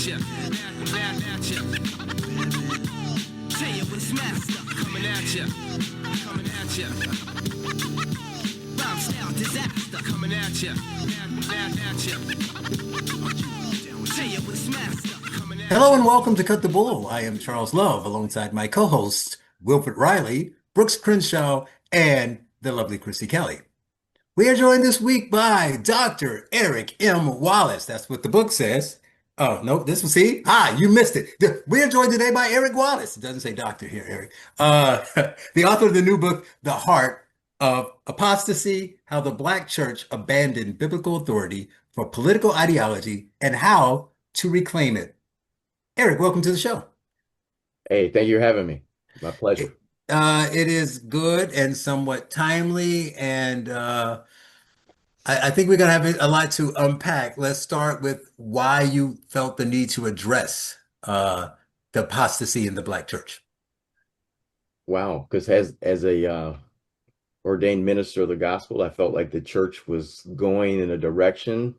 at ya, at ya. Tell you what's master, coming at ya, coming at ya. Rhyme style disaster, coming at ya, at ya. Tell you what's master, coming at ya. Hello and welcome to Cut the Bull. I am Charles Love alongside my co-hosts, Wilfred Reilly, Brooks Crenshaw, and the lovely Christy Kelly. We are joined this week by Dr. Eric M. Wallace. That's what the book says. Oh, no, this was he? You missed it. We are joined today by Eric Wallace. It doesn't say doctor here, Eric. The author of the new book, The Heart of Apostasy, How the Black Church Abandoned Biblical Authority for Political Ideology and How to Reclaim It. Eric, welcome to the show. Hey, thank you for having me. My pleasure. It is good and somewhat timely, and I think we're going to have a lot to unpack. Let's start with why you felt the need to address the apostasy in the Black church. Wow, because as a ordained minister of the gospel, I felt like the church was going in a direction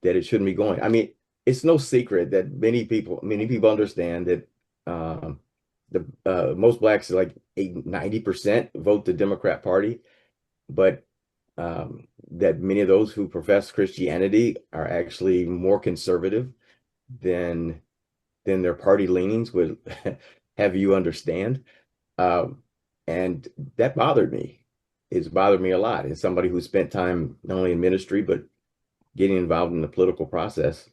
that it shouldn't be going. I mean, it's no secret that many people understand that most blacks, like 90%, vote the Democrat Party, but that many of those who profess Christianity are actually more conservative than their party leanings would have you understand. And that bothered me. It's bothered me a lot. As somebody who spent time not only in ministry, but getting involved in the political process,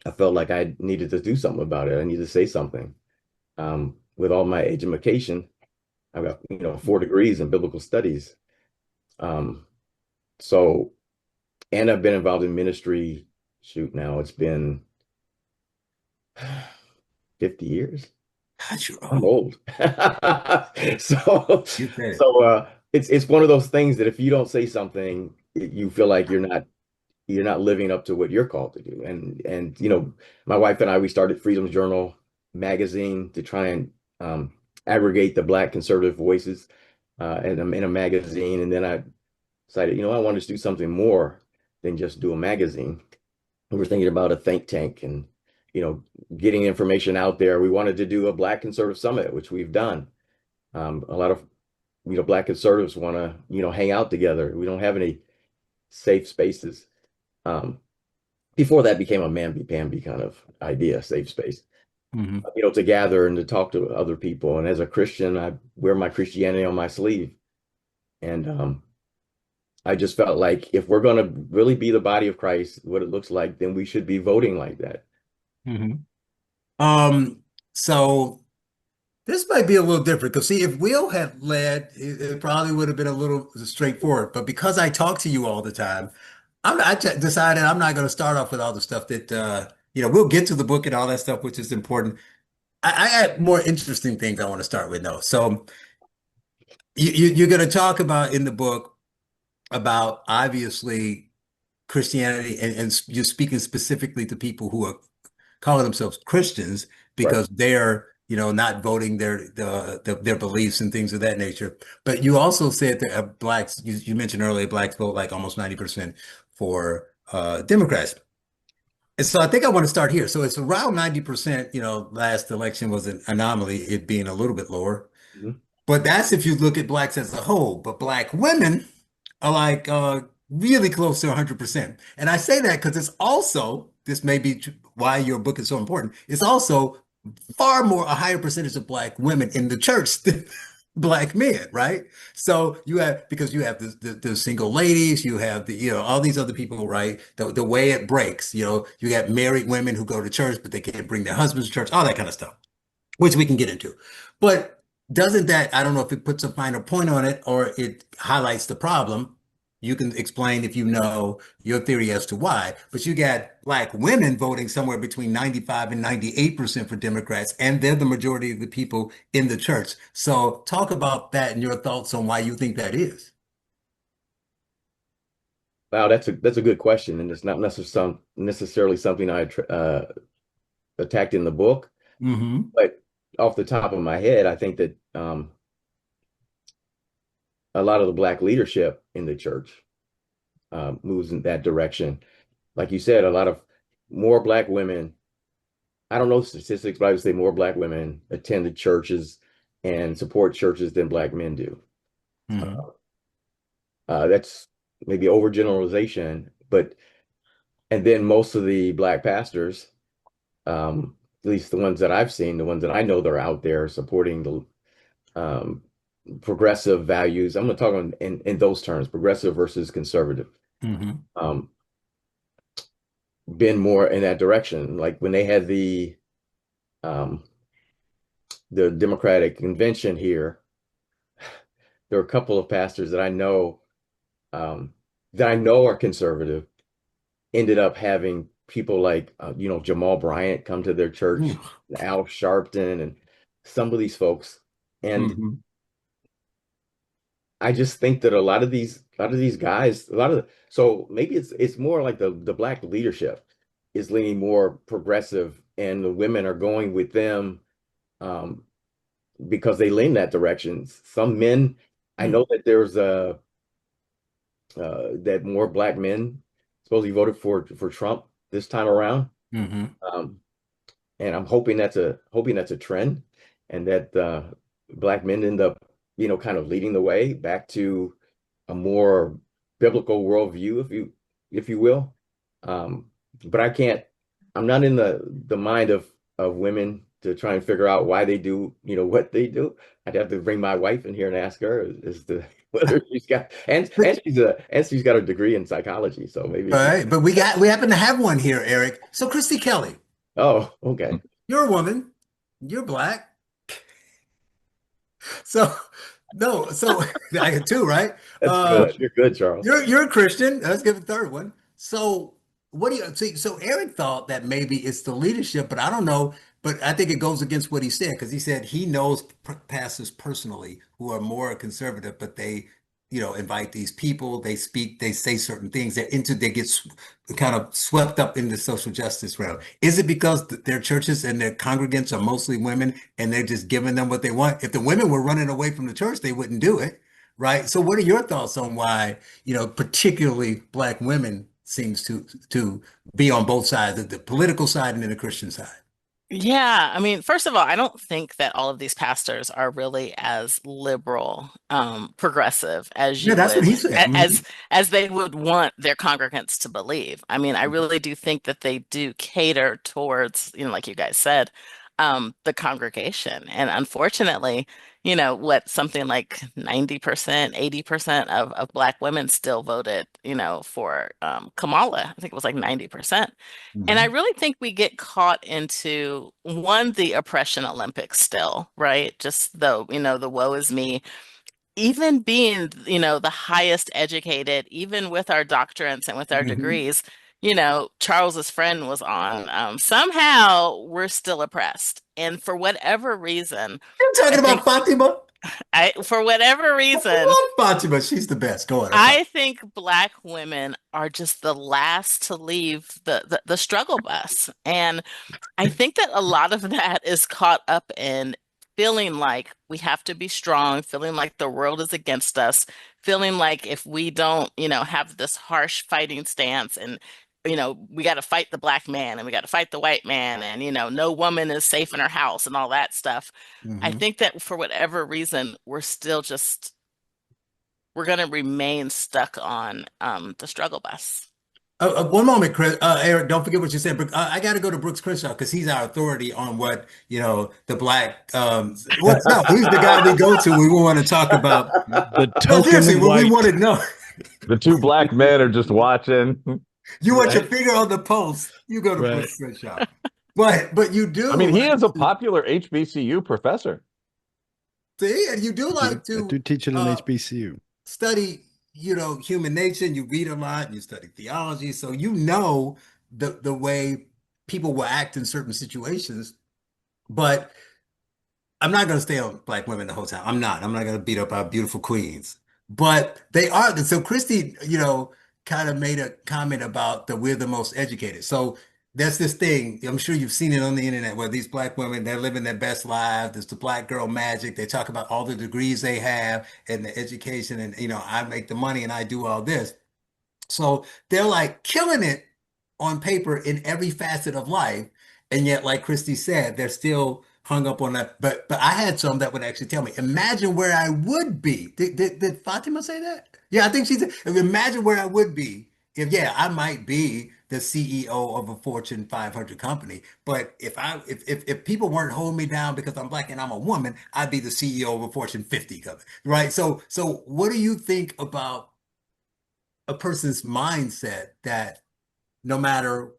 I felt like I needed to do something about it. I needed to say something. With all my education, I've got 4 degrees in biblical studies. So, and I've been involved in ministry. Now it's been 50 years. God, you're I'm old. So it's one of those things that if you don't say something, you feel like you're not living up to what you're called to do. And my wife and I, we started Freedom's Journal magazine to try and aggregate the Black conservative voices in a magazine. And then I decided, I wanted to do something more than just do a magazine. We were thinking about a think tank and, getting information out there. We wanted to do a Black conservative summit, which we've done. A lot of, Black conservatives want to, hang out together. We don't have any safe spaces. Before that became a mamby-pamby kind of idea, safe space. Mm-hmm. To gather and to talk to other people. And as a Christian, I wear my Christianity on my sleeve. And I just felt like if we're going to really be the body of Christ, what it looks like, then we should be voting like that. Mm-hmm. So this might be a little different because see, if Will had led, it probably would have been a little straightforward. But because I talk to you all the time, I decided I'm not going to start off with all the stuff that we'll get to the book and all that stuff, which is important. I had more interesting things I want to start with though. So you're going to talk about in the book about obviously Christianity, and you're speaking specifically to people who are calling themselves Christians because they're not voting their beliefs and things of that nature. But you also said that blacks, you mentioned earlier, blacks vote like almost 90% for Democrats. And so I think I want to start here. So it's around 90%, last election was an anomaly, it being a little bit lower. Mm-hmm. But that's if you look at blacks as a whole. But Black women are like really close to 100%. And I say that because it's also, this may be why your book is so important, it's also far more, a higher percentage of Black women in the church than Black men, right? So because you have the single ladies, you have all these other people, right? The way it breaks, you got married women who go to church, but they can't bring their husbands to church, all that kind of stuff, which we can get into. But doesn't that, I don't know if it puts a finer point on it or it highlights the problem. You can explain if you know your theory as to why, but you got Black women voting somewhere between 95 and 98% for Democrats, and they're the majority of the people in the church. So talk about that and your thoughts on why you think that is. Wow, that's a good question, and it's not necessarily something I attacked in the book. Mm-hmm. But off the top of my head, I think that a lot of the Black leadership in the church moves in that direction. Like you said, a lot of more Black women I don't know statistics, but I would say more black women attend the churches and support churches than black men do. Hmm. That's maybe overgeneralization, but and then most of the black pastors, at least the ones that I've seen, the ones that I know that are out there supporting the um, progressive values. I'm going to talk in those terms, progressive versus conservative. Hmm. Um, been more in that direction. Like when they had um, the Democratic convention here, there were a couple of pastors um, that I know are conservative, ended up having people like Jamal Bryant come to their church, Al Sharpton, and some of these folks. And Hmm. I just think that a lot of these guys, so maybe it's more like the black leadership is leaning more progressive, and the women are going with them um, because they lean that direction. Some men, I know that there's a that more black men supposedly voted for Trump this time around. Hmm. Um, and I'm hoping that's a trend, and that black men end up, kind of leading the way back to a more biblical worldview, if you will. Um, but I'm not in the mind of women to try and figure out why they do, what they do. I'd have to bring my wife in here and ask her as to whether she's got and she's got a degree in psychology, so maybe All she. right, but we happen to have one here, Eric. So Christy Kelly, Oh, okay. you're a woman, you're black. So no, so I had two, right? That's good. You're good, Charles. You're a Christian. Let's give a third one. So what do you see? So Eric thought that maybe it's the leadership, but I don't know. But I think it goes against what he said because he said he knows pastors personally who are more conservative, but they, invite these people, they speak, they say certain things. They get kind of swept up in the social justice realm. Is it because their churches and their congregants are mostly women and they're just giving them what they want? If the women were running away from the church, they wouldn't do it. Right. So what are your thoughts on why, particularly black women seems to be on both sides, the political side and then the Christian side? Yeah, I mean, first of all, I don't think that all of these pastors are really as liberal, progressive as Yeah, you that's what would, he said. as they would want their congregants to believe. I mean, I really do think that they do cater towards, like you guys said, the congregation. And unfortunately, what something like 90%, 80% of Black women still voted, for Kamala. I think it was like 90%. And I Mhm. really think we get caught into one, the oppression Olympics still, right? Just though, the woe is me. Even being, the highest educated, even with our doctorates and with our Mhm. degrees, Charles's friend was on. Somehow we're still oppressed. And for whatever reason, You're I talking about think Fatima? for whatever I reason, love Fatima. She's the best. Go ahead. I'm sorry. I think Black women are just the last to leave the struggle bus. And I think that a lot of that is caught up in feeling like we have to be strong, feeling like the world is against us, feeling like if we don't, have this harsh fighting stance and, we got to fight the Black man and we got to fight the white man and, no woman is safe in her house and all that stuff. I Mhm. think that for whatever reason, we're going to remain stuck on the struggle bus. One moment, Chris. Eric, don't forget what you said. But I got to go to Brooks Crenshaw because he's our authority on what the black. What's no? He's the guy we go to. We want to talk about. The No, seriously, token what we want white. to know. The two black men are just watching. You want your Right. finger on the pulse. You go to Right. Brooks Crenshaw. But you I do mean, he like is a to popular HBCU professor. see, and you do like I do to teach at an uh, HBCU. study, human nature. You read a lot. You study theology, so the way people will act in certain situations. But I'm not going to stay on black women the whole time. I'm not. I'm not going to beat up our beautiful queens. But they are. So Christy, kind of made a comment about that we're the most educated. So there's this thing. I'm sure you've seen it on the internet where these black women, they're living their best lives. There's the black girl magic. They talk about all the degrees they have and the education, and I make the money and I do all this. So they're like killing it on paper in every facet of life. And yet, like Christy said, they're still hung up on that. But I had some that would actually tell me, imagine where I would be. Did Fatima say that? Yeah, I think she said, imagine where I would be if, yeah, I might be the CEO of a Fortune 500 company, but if people weren't holding me down because I'm black and I'm a woman, I'd be the CEO of a Fortune 50 company, right? So what do you think about a person's mindset that no matter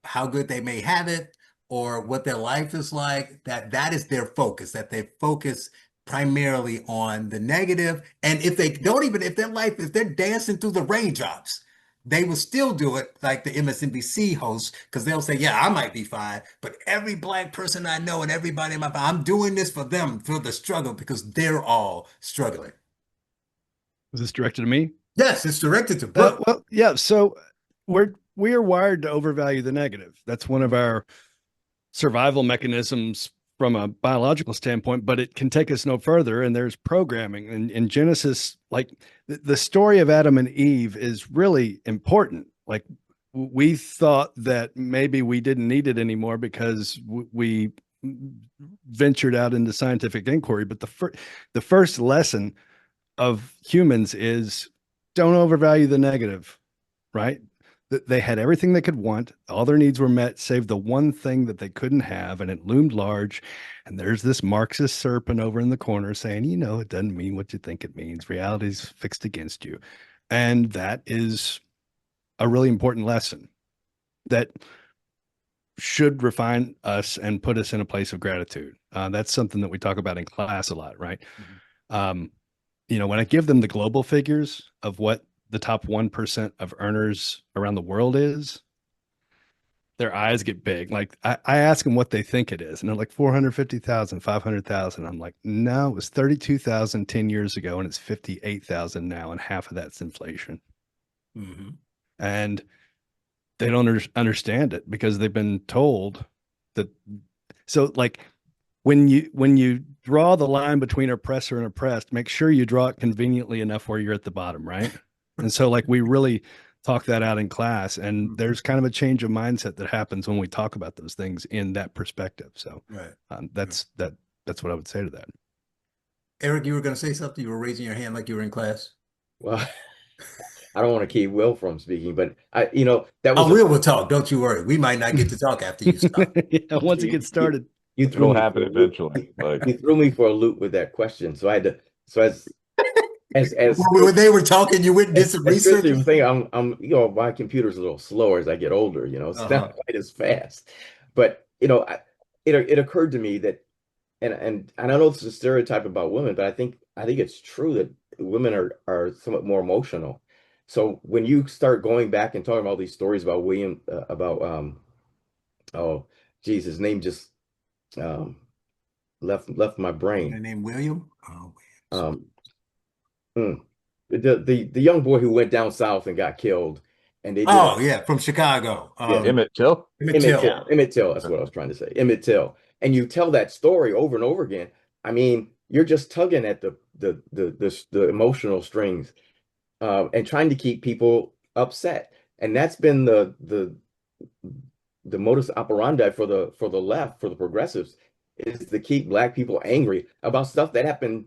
how good they may have it or what their life is like, that is their focus, that they focus primarily on the negative. And if they don't even, if their life, if they're dancing through the raindrops, they will still do it like the MSNBC hosts, because they'll say, yeah, I might be fine, but every black person I know and everybody in my, I'm doing this for them, for the struggle, because they're all struggling. Was this directed to me? Yes, it's directed to Brooke. Well, yeah. So we are wired to overvalue the negative. That's one of our survival mechanisms from a biological standpoint, but it can take us no further. And there's programming in Genesis, like the story of Adam and Eve is really important. Like we thought that maybe we didn't need it anymore because we ventured out into scientific inquiry. But the first lesson of humans is don't overvalue the negative, right? They had everything they could want. All their needs were met, save the one thing that they couldn't have, and it loomed large. And there's this Marxist serpent over in the corner saying, you know, it doesn't mean what you think it means. Reality's fixed against you. And that is a really important lesson that should refine us and put us in a place of gratitude. That's something that we talk about in class a lot, right? Mm-hmm. You know, when I give them the global figures of what the top 1% of earners around the world is, their eyes get big. Like I ask them what they think it is, and they're like 450,000, 500,000. I'm like, no, it was 32,000 10 years ago, and it's 58,000 now, and half of that's inflation. Mm-hmm. And they don't understand it because they've been told that. So like when you draw the line between oppressor and oppressed, make sure you draw it conveniently enough where you're at the bottom, right? And so like we really talk that out in class, and there's kind of a change of mindset that happens when we talk about those things in that perspective. So that's what I would say to that. Eric, you were going to say something. You were raising your hand like you were in class. Well, I don't want to keep Will from speaking, but that was. Will will talk. Don't you worry. We might not get to talk after you stop. Yeah, once it gets started, you threw it'll happen eventually. Like you threw me for a loop with that question, so I had to. So as when they were talking, you went did some research. I'm my computer's a little slower as I get older. It's not quite as fast, but it occurred to me that, and I know it's a stereotype about women, but I think it's true that women are somewhat more emotional. So when you start going back and talking about these stories about William, his name just left my brain. The name William. The young boy who went down south and got killed, and they from Chicago. Emmett Till. Emmett Till. That's what I was trying to say. Emmett Till. And you tell that story over and over again. I mean, you're just tugging at the emotional strings, and trying to keep people upset. And that's been the modus operandi for the left, for the progressives, is to keep Black people angry about stuff that happened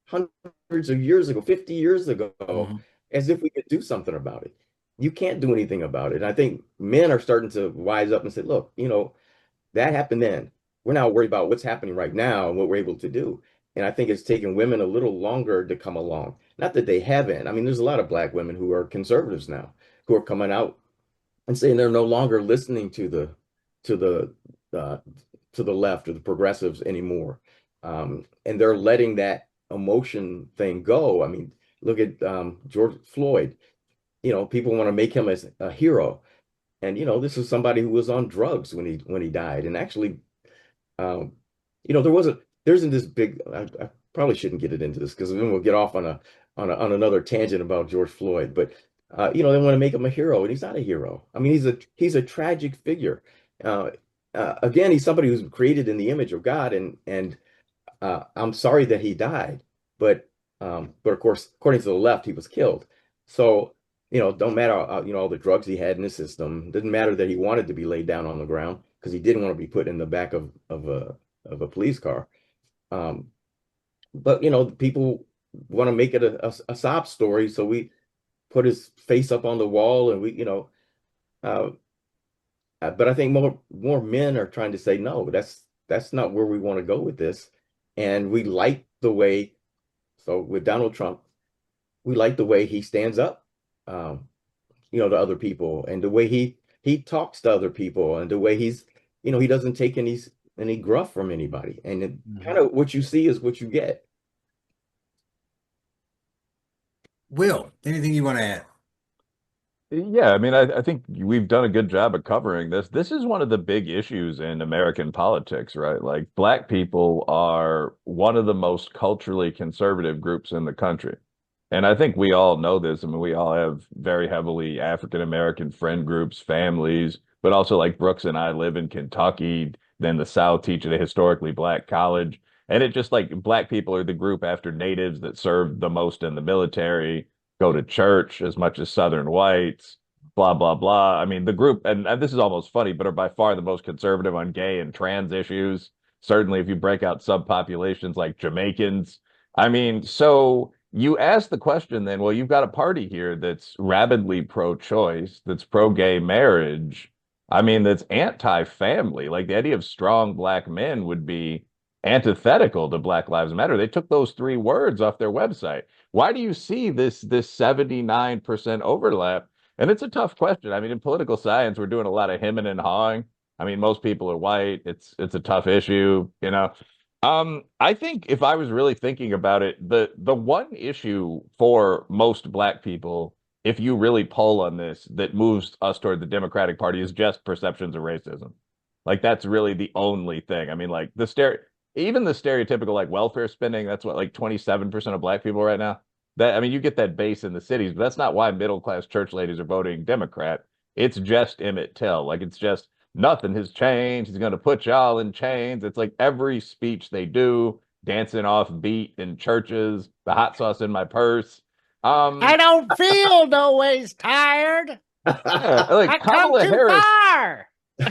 hundreds of years ago, 50 years ago, as if we could do something about it. You can't do anything about it. And I think men are starting to wise up and say, look, that happened then. We're now worried about what's happening right now and what we're able to do. And I think it's taken women a little longer to come along. Not that they haven't. I mean, there's a lot of Black women who are conservatives now, who are coming out and saying they're no longer listening to the left or the progressives anymore. And they're letting that emotion thing go. I mean, look at George Floyd. People want to make him as a hero, and this is somebody who was on drugs when he died. And actually, there isn't this big. I probably shouldn't get it into this because then we'll get off on another tangent about George Floyd. But they want to make him a hero, and he's not a hero. I mean, he's a tragic figure. Again, he's somebody who's created in the image of God, and I'm sorry that he died, but of course, according to the left, he was killed. So, don't matter, all the drugs he had in his system. Didn't matter that he wanted to be laid down on the ground, because he didn't want to be put in the back of a police car. But people want to make it a sob story, so we put his face up on the wall, and but I think more men are trying to say, no, that's not where we want to go with this. And we like the way, so with Donald Trump, we like the way he stands up, to other people, and the way he talks to other people, and the way he doesn't take any gruff from anybody. And kind of what you see is what you get. Will, anything you want to add? Yeah, I mean, I think we've done a good job of covering this. This is one of the big issues in American politics, right? Like, Black people are one of the most culturally conservative groups in the country. And I think we all know this. I mean, we all have very heavily African American friend groups, families, but also, like, Brooks and I live in Kentucky, then the South, teach at a historically Black college. And it just, like, Black people are the group after natives that served the most in the military, go to church as much as Southern whites, blah, blah, blah. I mean, the group, and this is almost funny, but are by far the most conservative on gay and trans issues. Certainly, if you break out subpopulations like Jamaicans. I mean, so you ask the question then, well, you've got a party here that's rabidly pro-choice, that's pro-gay marriage. I mean, that's anti-family. Like, the idea of strong Black men would be antithetical to Black Lives Matter. They took those 3 words off their website. Why do you see this 79% overlap? And it's a tough question. I mean, in political science, we're doing a lot of hemming and hawing. I mean, most people are white. It's a tough issue, I think if I was really thinking about it, the one issue for most Black people, if you really poll on this, that moves us toward the Democratic Party is just perceptions of racism. Like, that's really the only thing. I mean, like, even the stereotypical, like, welfare spending, that's what, like 27% of Black people right now. I mean, you get that base in the cities, but that's not why middle-class church ladies are voting Democrat. It's just Emmett Till. Like, it's just nothing has changed. He's going to put y'all in chains. It's like every speech they do, dancing off beat in churches, the hot sauce in my purse. I don't feel no ways tired. Yeah, like I Kamala come too Harris. far.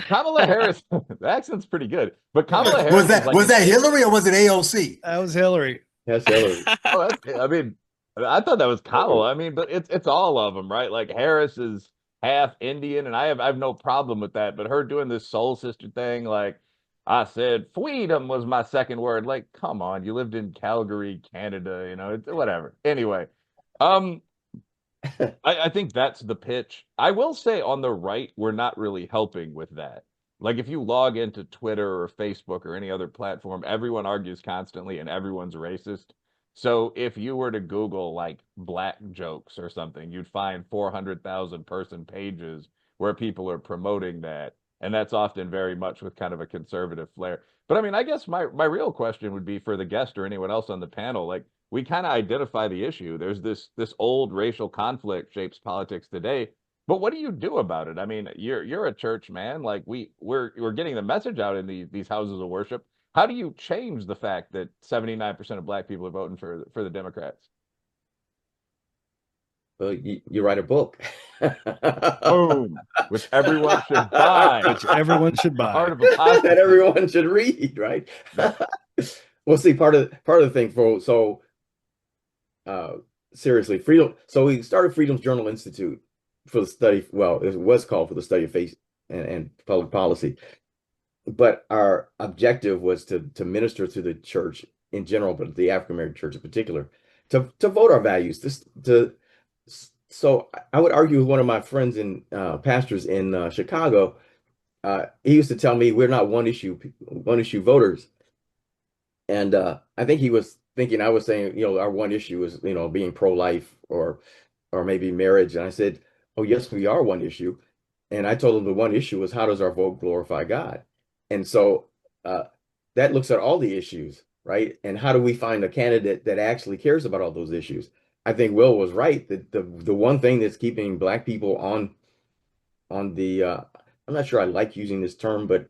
Kamala Harris, the accent's pretty good, but Kamala Harris Was that Hillary or was it AOC? That was Hillary. That's Hillary. I mean, I thought that was Kamala. I mean, but it's all of them, right? Like, Harris is half Indian, and I have no problem with that. But her doing this soul sister thing, like, I said, freedom was my second word. Like, come on, you lived in Calgary, Canada, it's whatever. Anyway, I think that's the pitch. I will say on the right, we're not really helping with that. Like, if you log into Twitter or Facebook or any other platform, everyone argues constantly and everyone's racist. So if you were to Google, like, Black jokes or something, you'd find 400,000 person pages where people are promoting that. And that's often very much with kind of a conservative flair. But I mean, I guess my real question would be for the guest or anyone else on the panel, like, we kind of identify the issue. There's this old racial conflict shapes politics today. But what do you do about it? I mean, you're a church man. Like, we're getting the message out in these houses of worship. How do you change the fact that 79% of Black people are voting for the Democrats? Well, you write a book. Boom, which everyone should buy. Which everyone should buy. Heart of Apostasy. That everyone should read, right? Well, see, part of the thing seriously, freedom. So we started Freedom's Journal Institute for the study. Well, it was called for the study of faith and public policy. But our objective was to minister to the church in general, but the African American church in particular, to vote our values. So I would argue with one of my friends in pastors in Chicago. He used to tell me we're not one issue voters, and I think he was thinking I was saying our one issue is being pro-life or maybe marriage, and I said, oh yes, we are one issue, and I told him the one issue was how does our vote glorify God. And so that looks at all the issues, right? And how do we find a candidate that actually cares about all those issues? I think Will was right that the one thing that's keeping Black people on the I'm not sure I like using this term, but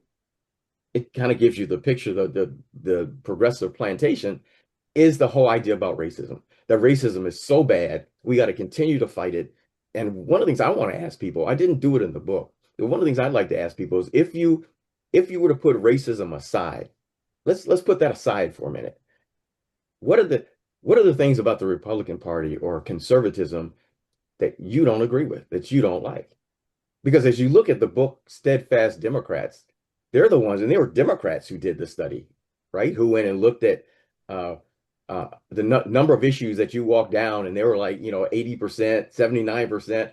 it kind of gives you the picture, the progressive plantation, is the whole idea about racism. That racism is so bad, we got to continue to fight it. And one of the things I want to ask people, I didn't do it in the book, but one of the things I'd like to ask people is if if you were to put racism aside, let's put that aside for a minute. What are the things about the Republican Party or conservatism that you don't agree with, that you don't like? Because as you look at the book Steadfast Democrats, they're the ones, and they were Democrats who did the study, right? Who went and looked at the number of issues that you walk down, and they were like, 80%, 79%,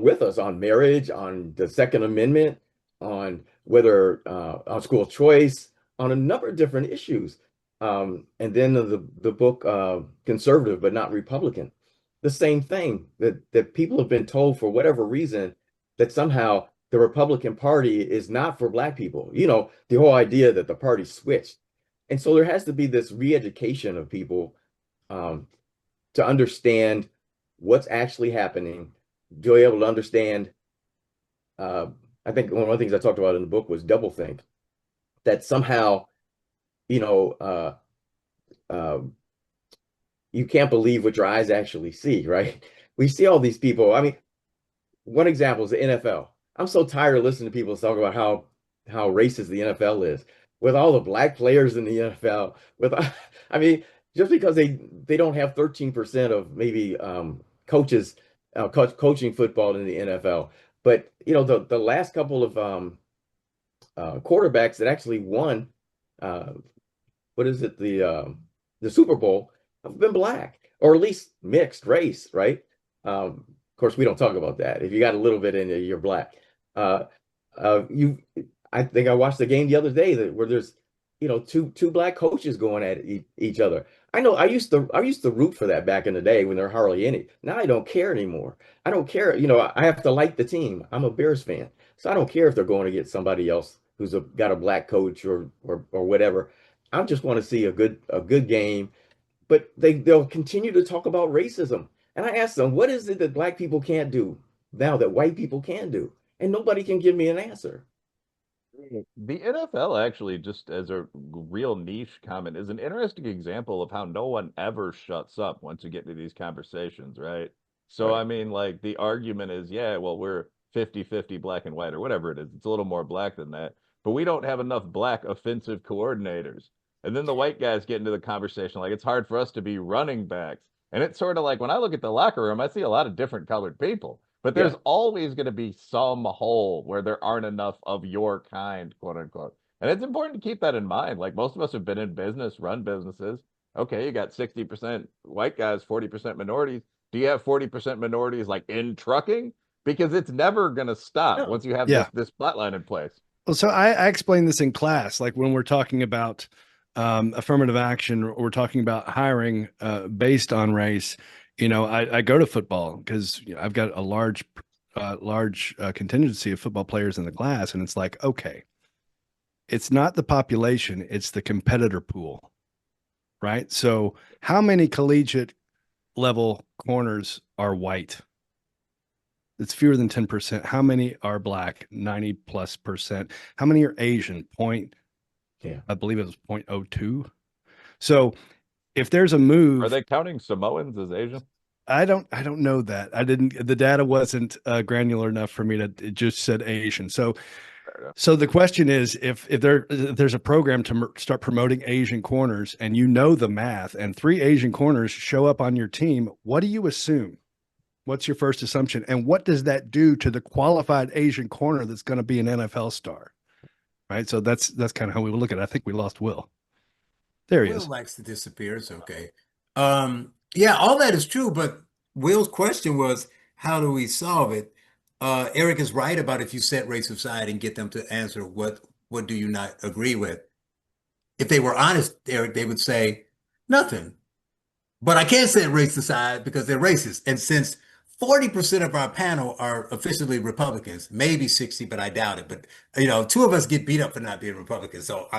with us on marriage, on the Second Amendment, on whether on school choice, on a number of different issues. And then the book Conservative but Not Republican, the same thing, that people have been told for whatever reason that somehow the Republican Party is not for Black people. The whole idea that the party switched. And so there has to be this re-education of people to understand what's actually happening, to be able to understand. I think one of the things I talked about in the book was doublethink, that somehow, you can't believe what your eyes actually see, right? We see all these people. I mean, one example is the NFL. I'm so tired of listening to people talk about how racist the NFL is, with all the Black players in the NFL. I mean, just because they don't have 13% of maybe coaches coaching football in the NFL, but the last couple of quarterbacks that actually won, what is it, the Super Bowl, have been Black, or at least mixed race, right? Of course, we don't talk about that. If you got a little bit in it, you're Black. I think I watched the game the other day where there's, two Black coaches going at each other. I know I used to root for that back in the day when there were hardly any. Now I don't care anymore. I don't care. I have to like the team. I'm a Bears fan, so I don't care if they're going to get somebody else who's got a Black coach or whatever. I just want to see a good game. But they'll continue to talk about racism. And I asked them, what is it that Black people can't do now that white people can do? And nobody can give me an answer. The NFL, actually, just as a real niche comment, is an interesting example of how no one ever shuts up once you get into these conversations, right? So, Right. I mean, like, the argument is, yeah, well, we're 50-50 Black and white or whatever it is. It's a little more Black than that. But we don't have enough Black offensive coordinators. And then the white guys get into the conversation, like, it's hard for us to be running backs. And it's sort of like, when I look at the locker room, I see a lot of different colored people. But there's Yeah. always going to be some hole where there aren't enough of your kind, quote unquote. And it's important to keep that in mind. Like, most of us have been in business, run businesses. Okay, you got 60% white guys, 40% minorities. Do you have 40% minorities like in trucking? Because it's never going to stop No. once you have Yeah. this flatline in place. Well, so I explain this in class, like when we're talking about affirmative action, or we're talking about hiring based on race. I go to football because I've got a large contingency of football players in the class, and it's like, okay, it's not the population, it's the competitor pool, right? So how many collegiate level corners are white? It's fewer than 10%. How many are Black? 90+%. How many are Asian? I believe it was 0.02. So if there's a move, Are they counting Samoans as Asian? I don't know that. The data wasn't granular enough for me it just said Asian. So the question is, if there's a program to start promoting Asian corners, and the math, and 3 Asian corners show up on your team, what do you assume? What's your first assumption? And what does that do to the qualified Asian corner that's going to be an NFL star? Right. So that's kind of how we would look at it. I think we lost Will. There he Will is. likes to disappear. It's okay. Yeah, all that is true, but Will's question was, how do we solve it? Eric is right about if you set race aside and get them to answer what do you not agree with. If they were honest, Eric, they would say nothing. But I can't set race aside because they're racist. And since 40% of our panel are officially Republicans, maybe 60, but I doubt it. But 2 of us get beat up for not being Republicans. So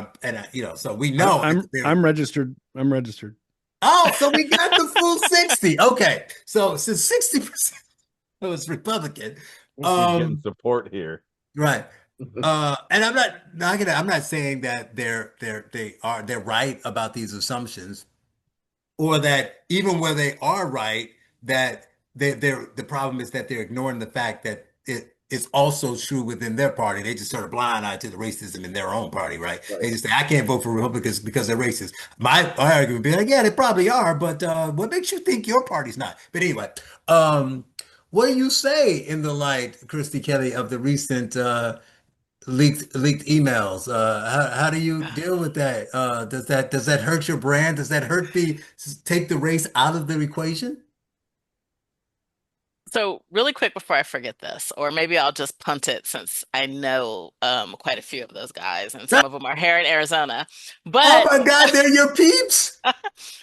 so we know I'm registered. I'm registered. Oh, so we got the full 60. Okay. So since 60% was Republican. You're getting support here. Right. And I'm not saying that they're right about these assumptions, or that even where they are right, that the problem is that they're ignoring the fact that is also true within their party. They just sort of blind-eyed to the racism in their own party, right? Right. They just say, I can't vote for Republicans because they're racist. My argument would be like, yeah, they probably are, but what makes you think your party's not? But anyway, what do you say in the light, Christy Kelly, of the recent leaked emails? How do you deal with that? Does that hurt your brand? Does that hurt take the race out of the equation? So really quick before I forget this, or maybe I'll just punt it since I know quite a few of those guys, and some of them are here in Arizona. Oh But my God, they're your peeps.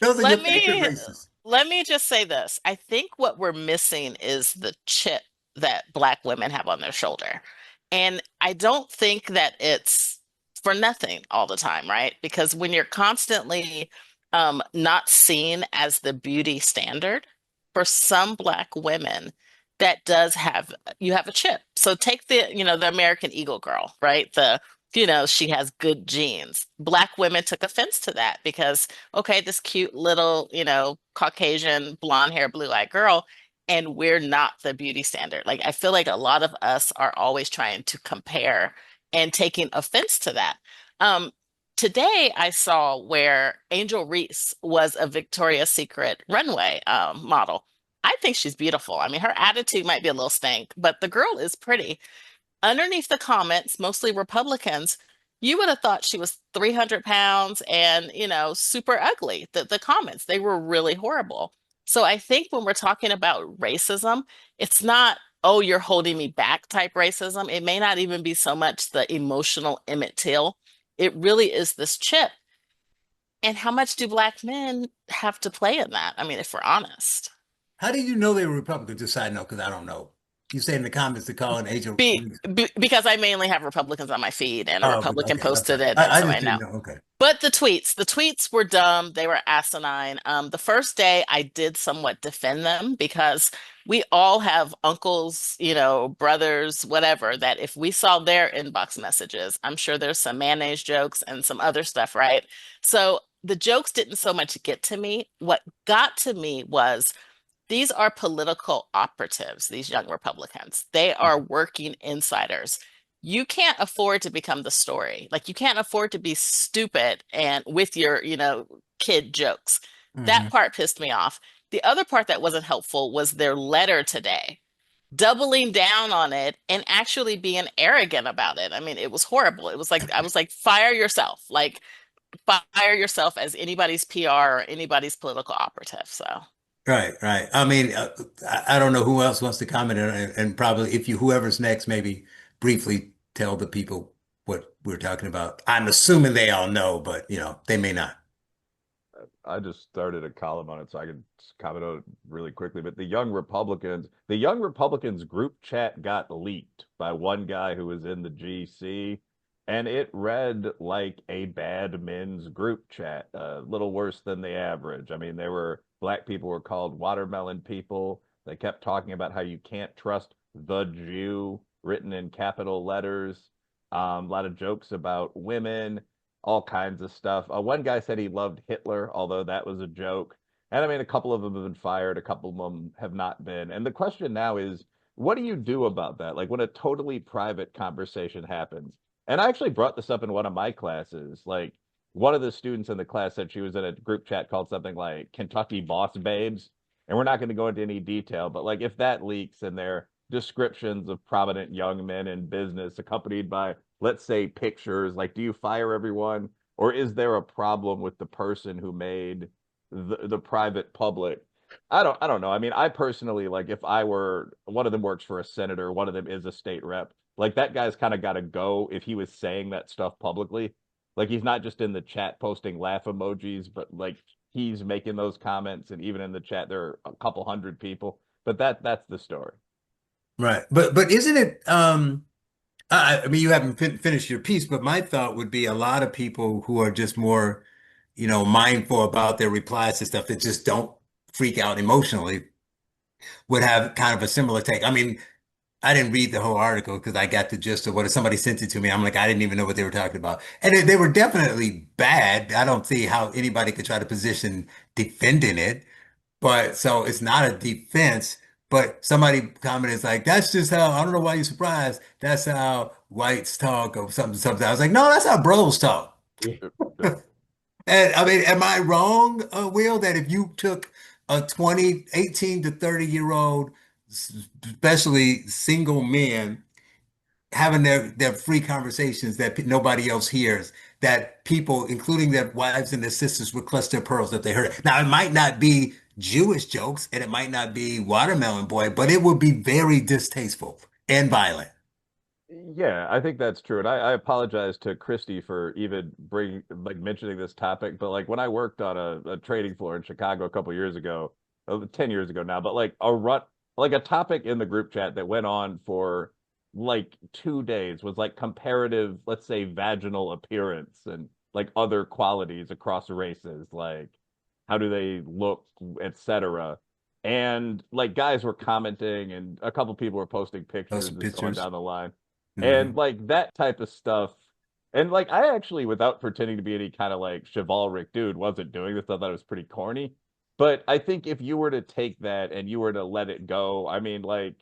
Those are your let favorite me races. let me just say this. I think what we're missing is the chip that Black women have on their shoulder. And I don't think that it's for nothing all the time, right? Because when you're constantly not seen as the beauty standard, for some Black women, that does have you have a chip. So take the American Eagle girl, right? She has good genes. Black women took offense to that because okay, this cute little, Caucasian, blonde hair, blue-eyed girl, and we're not the beauty standard. Like, I feel like a lot of us are always trying to compare and taking offense to that. Um, Today I saw where Angel Reese was a Victoria's Secret runway model. I think she's beautiful. I mean, her attitude might be a little stank, but the girl is pretty. Underneath the comments, mostly Republicans, you would have thought she was 300 pounds and, super ugly. The comments, they were really horrible. So I think when we're talking about racism, it's not, oh, you're holding me back type racism. It may not even be so much the emotional Emmett Till. It really is this chip. And how much do Black men have to play in that? I mean, if we're honest. How do you know they were Republicans? Just side note, because I don't know. You say in the comments to call an agent. Because I mainly have Republicans on my feed, and a Oh, Republican okay. I'm posted sorry. it, and I so I just didn't know. know. Okay. But the tweets were dumb. They were asinine. The first day I did somewhat defend them because we all have uncles, brothers, whatever, that if we saw their inbox messages, I'm sure there's some mayonnaise jokes and some other stuff, right? So the jokes didn't so much get to me. What got to me was these are political operatives, these young Republicans. They are working insiders. You can't afford to become the story. Like, you can't afford to be stupid and with your, kid jokes. That Hmm. part pissed me off. The other part that wasn't helpful was their letter today, doubling down on it and actually being arrogant about it. I mean, it was horrible. It was like, I was like, fire yourself. Like, fire yourself as anybody's PR or anybody's political operative. So. Right, right. I mean, I don't know who else wants to comment, and probably if whoever's next, maybe briefly tell the people what we're talking about. I'm assuming they all know, but they may not. I just started a column on it, so I can comment on it really quickly. But the Young Republicans group chat got leaked by one guy who was in the GC, and it read like a bad men's group chat, a little worse than the average. I mean, Black people were called watermelon people. They kept talking about how you can't trust the Jew, written in capital letters. A lot of jokes about women, all kinds of stuff. One guy said he loved Hitler, although that was a joke. And I mean, a couple of them have been fired, a couple of them have not been. And the question now is, what do you do about that? Like, when a totally private conversation happens. And I actually brought this up in one of my classes. Like, one of the students in the class said she was in a group chat called something like Kentucky Boss Babes. And we're not going to go into any detail, but like, if that leaks and their descriptions of prominent young men in business accompanied by, let's say, pictures, like, do you fire everyone, or is there a problem with the person who made the private public? I don't know. I mean, I personally, like, if I were, one of them works for a senator, one of them is a state rep, like, that guy's kind of got to go if he was saying that stuff publicly. Like, he's not just in the chat posting laugh emojis, but like, he's making those comments, and even in the chat there are a couple hundred people. But that's the story. Right. But isn't it I mean, you haven't finished your piece, but my thought would be a lot of people who are just more, mindful about their replies to stuff that just don't freak out emotionally would have kind of a similar take. I mean, I didn't read the whole article because I got the gist of what somebody sent it to me. I'm like, I didn't even know what they were talking about. And they were definitely bad. I don't see how anybody could try to position defending it. But so it's not a defense, But somebody commented like, that's just how, I don't know why you're surprised. That's how whites talk or something. I was like, no, that's how bros talk. Yeah. And I mean, am I wrong, Will, that if you took a 18 to 30-year-old, especially single men, having their free conversations that nobody else hears, that people, including their wives and their sisters, would clutch their pearls if they heard it. Now, it might not be Jewish jokes and it might not be Watermelon Boy, but it would be very distasteful and violent. Yeah, I think that's true. And I apologize to Christy for even bringing, like, mentioning this topic. But like when I worked on a trading floor in Chicago a couple years ago, 10 years ago now, but like like a topic in the group chat that went on for like 2 days was like comparative, let's say, vaginal appearance and like other qualities across races, like how do they look, etc. And like guys were commenting and a couple people were posting pictures Those and so on pictures. down the line. And Mhm. like that type of stuff. And like I actually, without pretending to be any kind of like chivalric dude, wasn't doing this. I thought it was pretty corny. But I think if you were to take that and you were to let it go, I mean, like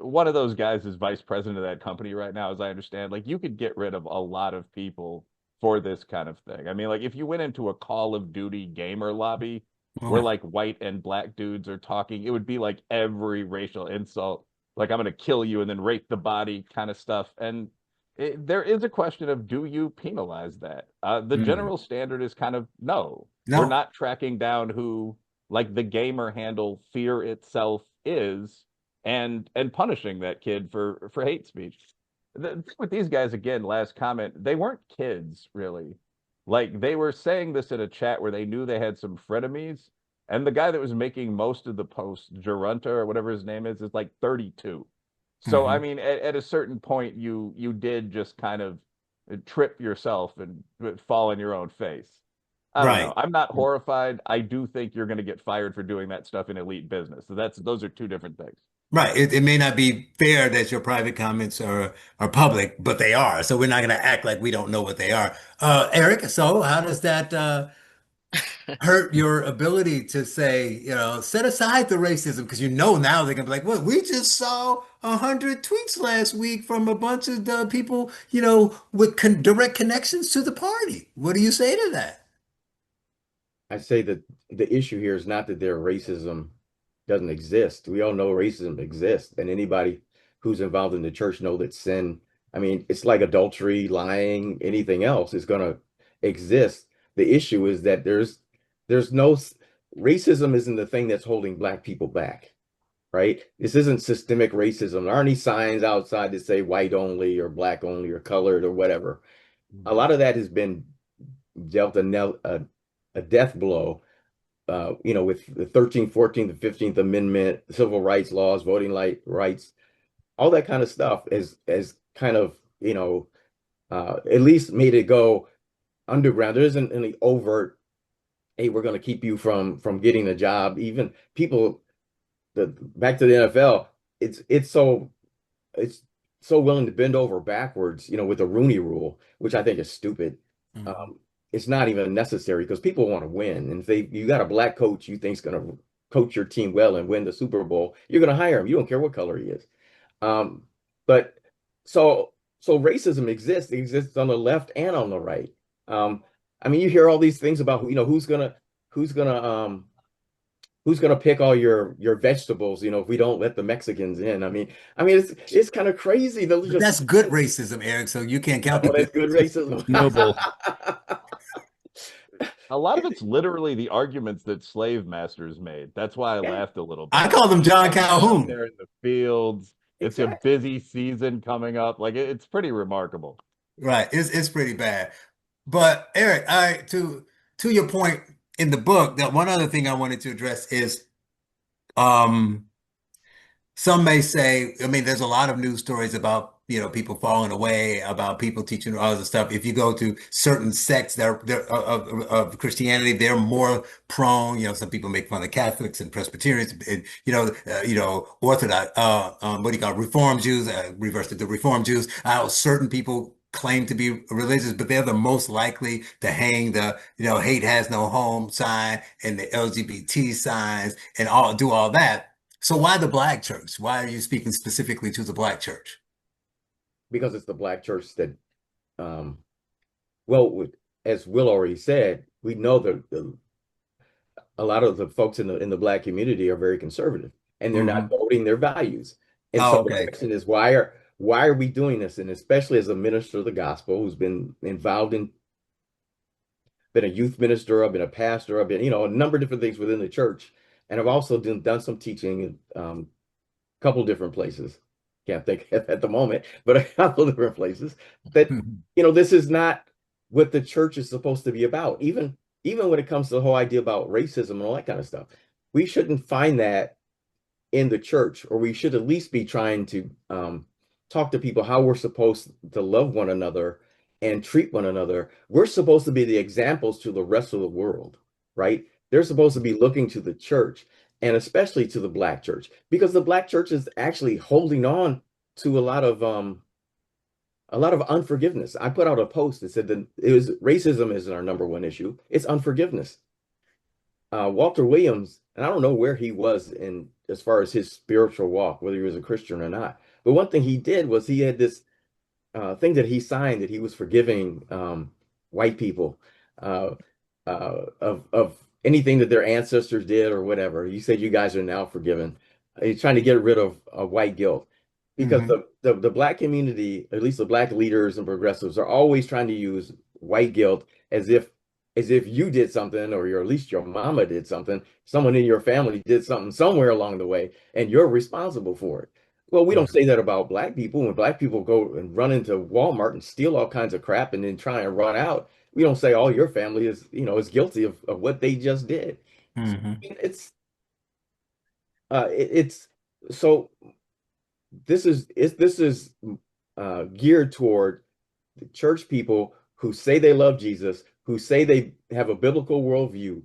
one of those guys is vice president of that company right now, as I understand. Like you could get rid of a lot of people for this kind of thing. I mean, like if you went into a Call of Duty gamer lobby where Oh, like white and black dudes are talking, it would be like every racial insult, like I'm going to kill you and then rape the body kind of stuff. And there is a question of, do you penalize that? The mm. general standard is kind of no. We're No. not tracking down who like the gamer handle fear itself is and punishing that kid for hate speech. The thing with these guys, again, last comment, they weren't kids really. Like they were saying this in a chat where they knew they had some frenemies, and the guy that was making most of the posts, Gerunta or whatever his name is like 32. So I Mhm. mean, at a certain point, you did just kind of trip yourself and fall in your own face. I don't know. Right. I'm not horrified. I do think you're going to get fired for doing that stuff in elite business. So those are two different things. Right. It may not be fair that your private comments are public, but they are. So we're not going to act like we don't know what they are. Eric, so how does that hurt your ability to say, set aside the racism? Because now they're going to be like, well, we just saw 100 tweets last week from a bunch of people, with direct connections to the party. What do you say to that? I say that the issue here is not that their racism doesn't exist. We all know racism exists, and anybody who's involved in the church know that sin, I mean, it's like adultery, lying, anything else is going to exist. The issue is that there's no racism isn't the thing that's holding black people back, right? This isn't systemic racism. There aren't any signs outside that say white only or black only or colored or whatever. A lot of that has been dealt a death blow, with the 13th, 14th, the 15th Amendment, civil rights laws, voting rights, all that kind of stuff has kind of, at least made it go underground. There isn't any overt, hey, we're going to keep you from getting a job. Even people, back to the NFL, it's so willing to bend over backwards, with the Rooney Rule, which I think is stupid. Mhm. Um, it's not even necessary because people want to win. And if you got a black coach you think's going to coach your team well and win the Super Bowl, you're going to hire him. You don't care what color he is. Um, but so racism exists. It exists on the left and on the right. Um, I mean, you hear all these things about who's gonna who's gonna pick all your vegetables, if we don't let the Mexicans in. I mean it's kind of crazy. Those are But just that's good racism, Eric. So you can't count the oh, good that's good racism. racism. Noble. A lot of it's literally the arguments that slave masters made. That's why I Yeah, laughed a little I bit. call them John Imagine out Calhoun. there in the fields. It's a exactly. busy season coming up. Like it's pretty remarkable. Right. It's pretty bad. But Eric, to your point in the book, that one other thing I wanted to address is um some may say, I mean, there's a lot of news stories about, people falling away, about people teaching all this stuff. If you go to certain sects of Christianity, they're more prone. Some people make fun of Catholics and Presbyterians, and Orthodox, what do you call it? Reform Jews, reverse it to Reform Jews. Certain people claim to be religious, but they're the most likely to hang the, hate has no home sign and the LGBT signs and do all that. So why the black church? Why are you speaking specifically to the black church? Because it's the black church that, um, well, as Will already said, we know that a lot of the folks in the black community are very conservative, and they're not Hmm. voting their values. And Oh, so the okay. question is, why are we doing this? And especially as a minister of the gospel who's been involved in, been a youth minister, I've been a pastor, I've been, a number of different things within the church, and I've also done some teaching in a couple different places. Can't think at the moment, but a couple different places that, this is not what the church is supposed to be about. Even when it comes to the whole idea about racism and all that kind of stuff, we shouldn't find that in the church, or we should at least be trying to talk to people how we're supposed to love one another and treat one another. We're supposed to be the examples to the rest of the world, right? They're supposed to be looking to the church, and especially to the black church, because the black church is actually holding on to a lot of unforgiveness. I put out a post that said that racism isn't our number one issue; it's unforgiveness. Walter Williams, and I don't know where he was in as far as his spiritual walk, whether he was a Christian or not. But one thing he did was he had this thing that he signed that he was forgiving white people uh, of anything that their ancestors did or whatever. He said, "You guys are now forgiven." He's trying to get rid of white guilt, because Hmm. the black community, at least the black leaders and progressives, are always trying to use white guilt as if you did something, or at least your mama did something, someone in your family did something somewhere along the way, and you're responsible for it. Well, we don't say that about black people. When black people go and run into Walmart and steal all kinds of crap and then try and run out, we don't say, "Oh, your family is guilty of what they just did." So, Hmm. it's so this is geared toward the church people who say they love Jesus, who say they have a biblical worldview,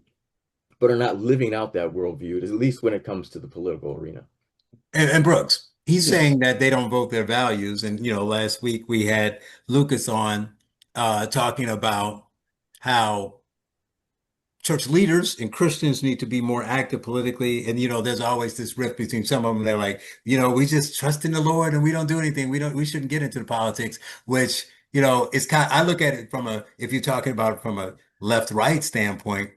but are not living out that worldview, at least when it comes to the political arena. And Brooks, he's Yeah. saying that they don't vote their values. And last week we had Lucas on talking about how church leaders and Christians need to be more active politically. And there's always this rift between some of them. They're like, we just trust in the Lord and we don't do anything. We shouldn't get into the politics, which, it's I look at it if you're talking about it from a left-right standpoint,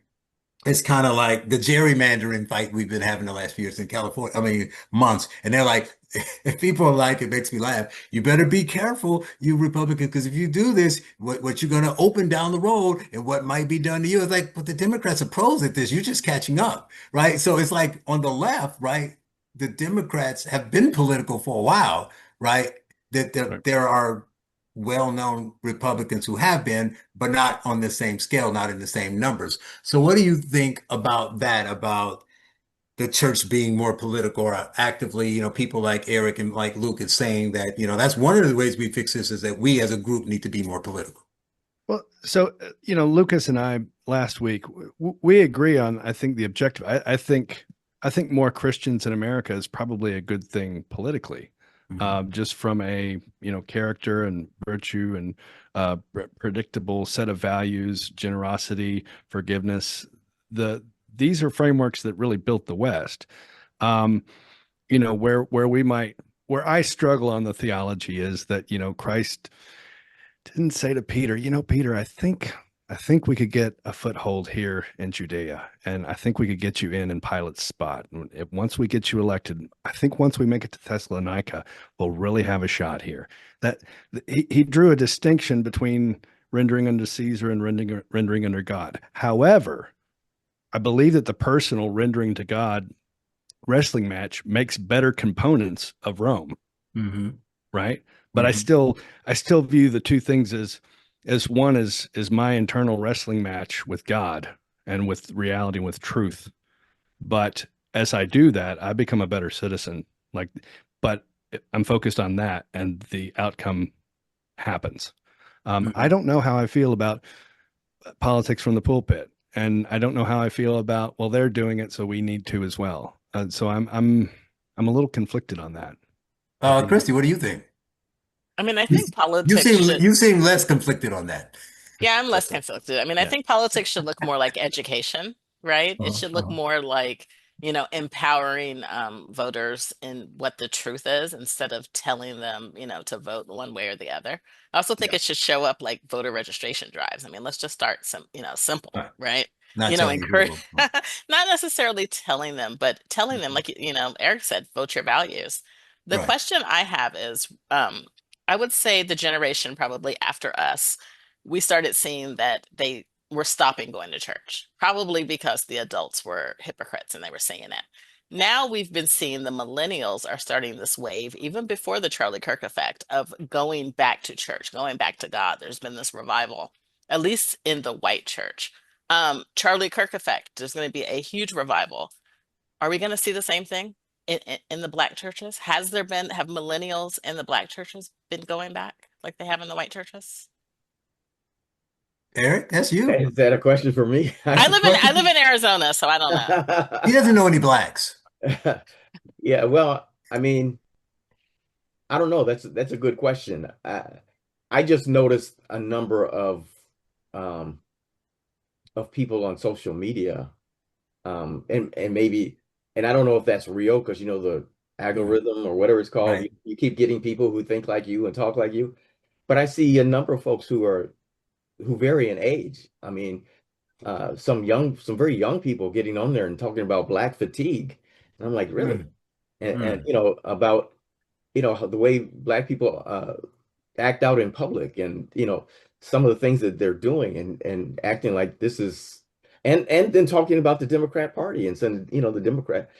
it's kind of like the gerrymandering fight we've been having the last few years in California. I mean, months. And they're like, if people are like, it makes me laugh. You better be careful, you Republicans, because if you do this, what you're going to open down the road and what might be done to you is like, but the Democrats are pros at this. You're just catching up, right? So it's like on the left, right? The Democrats have been political for a while, right? That Right. there are well-known Republicans who have been, but not on the same scale, not in the same numbers. So what do you think about that, about the church being more political or actively, people like Eric and like Luke is saying that, that's one of the ways we fix this is that we as a group need to be more political. Well, so, Lucas and I last week, we agree on, I think, the objective. I think more Christians in America is probably a good thing politically, just from a, character and virtue and predictable set of values, generosity, forgiveness. These are frameworks that really built the West. Where I struggle on the theology is that, Christ didn't say to Peter, Peter, I think we could get a foothold here in Judea, and I think we could get you in Pilate's spot. And once we get you elected, I think once we make it to Thessalonica, we'll really have a shot here. That he drew a distinction between rendering unto Caesar and rendering under God. However, I believe that the personal rendering to God wrestling match makes better components of Rome, Mm-hmm. right? But I still view the two things as one is my internal wrestling match with God and with reality and with truth. But as I do that, I become a better citizen. But I'm focused on that, and the outcome happens. I don't know how I feel about politics from the pulpit, and I don't know how I feel about, well, they're doing it, so we need to as well. So I'm a little conflicted on that. Christy, what do you think? I mean, I You, think politics should, you seem less conflicted on that. yeah, I'm less conflicted. I mean, I Yeah. think politics should look more like education, right? It should look Uh-huh. more like empowering voters in what the truth is instead of telling them, to vote one way or the other. I also think Yeah. it should show up like voter registration drives. I mean, let's just start simple, Right. right? Not telling you who to Encourage, vote for. not necessarily telling them, but telling them, like, Eric said, vote your values. The Right. question I have is, I would say the generation probably after us, we started seeing that they were stopping going to church, probably because the adults were hypocrites and they were saying it. Now we've been seeing the millennials are starting this wave, even before the Charlie Kirk effect, of going back to church, going back to God. There's been this revival, at least in the white church. Charlie Kirk effect, there's going to be a huge revival. Are we going to see the same thing in the black churches? Have millennials in the black churches been going back like they have in the white churches? Eric, that's you. Is that a question for me? That's I a live in I question. live in Arizona, so I don't know. He doesn't know any blacks. Yeah, well, I mean, I don't know. That's a good question. I just noticed a number um, of people on social media, and maybe, and I don't know if that's real because the algorithm or whatever it's called, Right. you keep getting people who think like you and talk like you. But I see a number of folks who vary in age. I mean, some very young people getting on there and talking about black fatigue, and I'm like, really? Mm, And mm. about the way black people act out in public, and some of the things that they're doing, and acting like this is, and then talking about the Democrat Party and saying, the Democrat.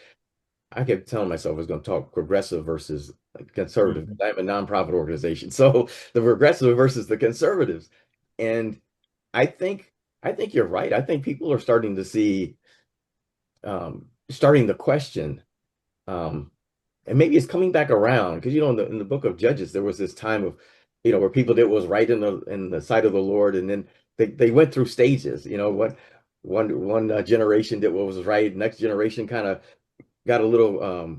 I kept telling myself I was going to talk progressive versus conservative. Mhm. I'm a nonprofit organization, so the progressive versus the conservatives, and I think I think you're right. I think people are starting to see, starting to question, um, and maybe it's coming back around because in the book of Judges there was this time of where people did what was right in the sight of the Lord, and then they went through stages. What one generation did what was right, next generation kind of got a little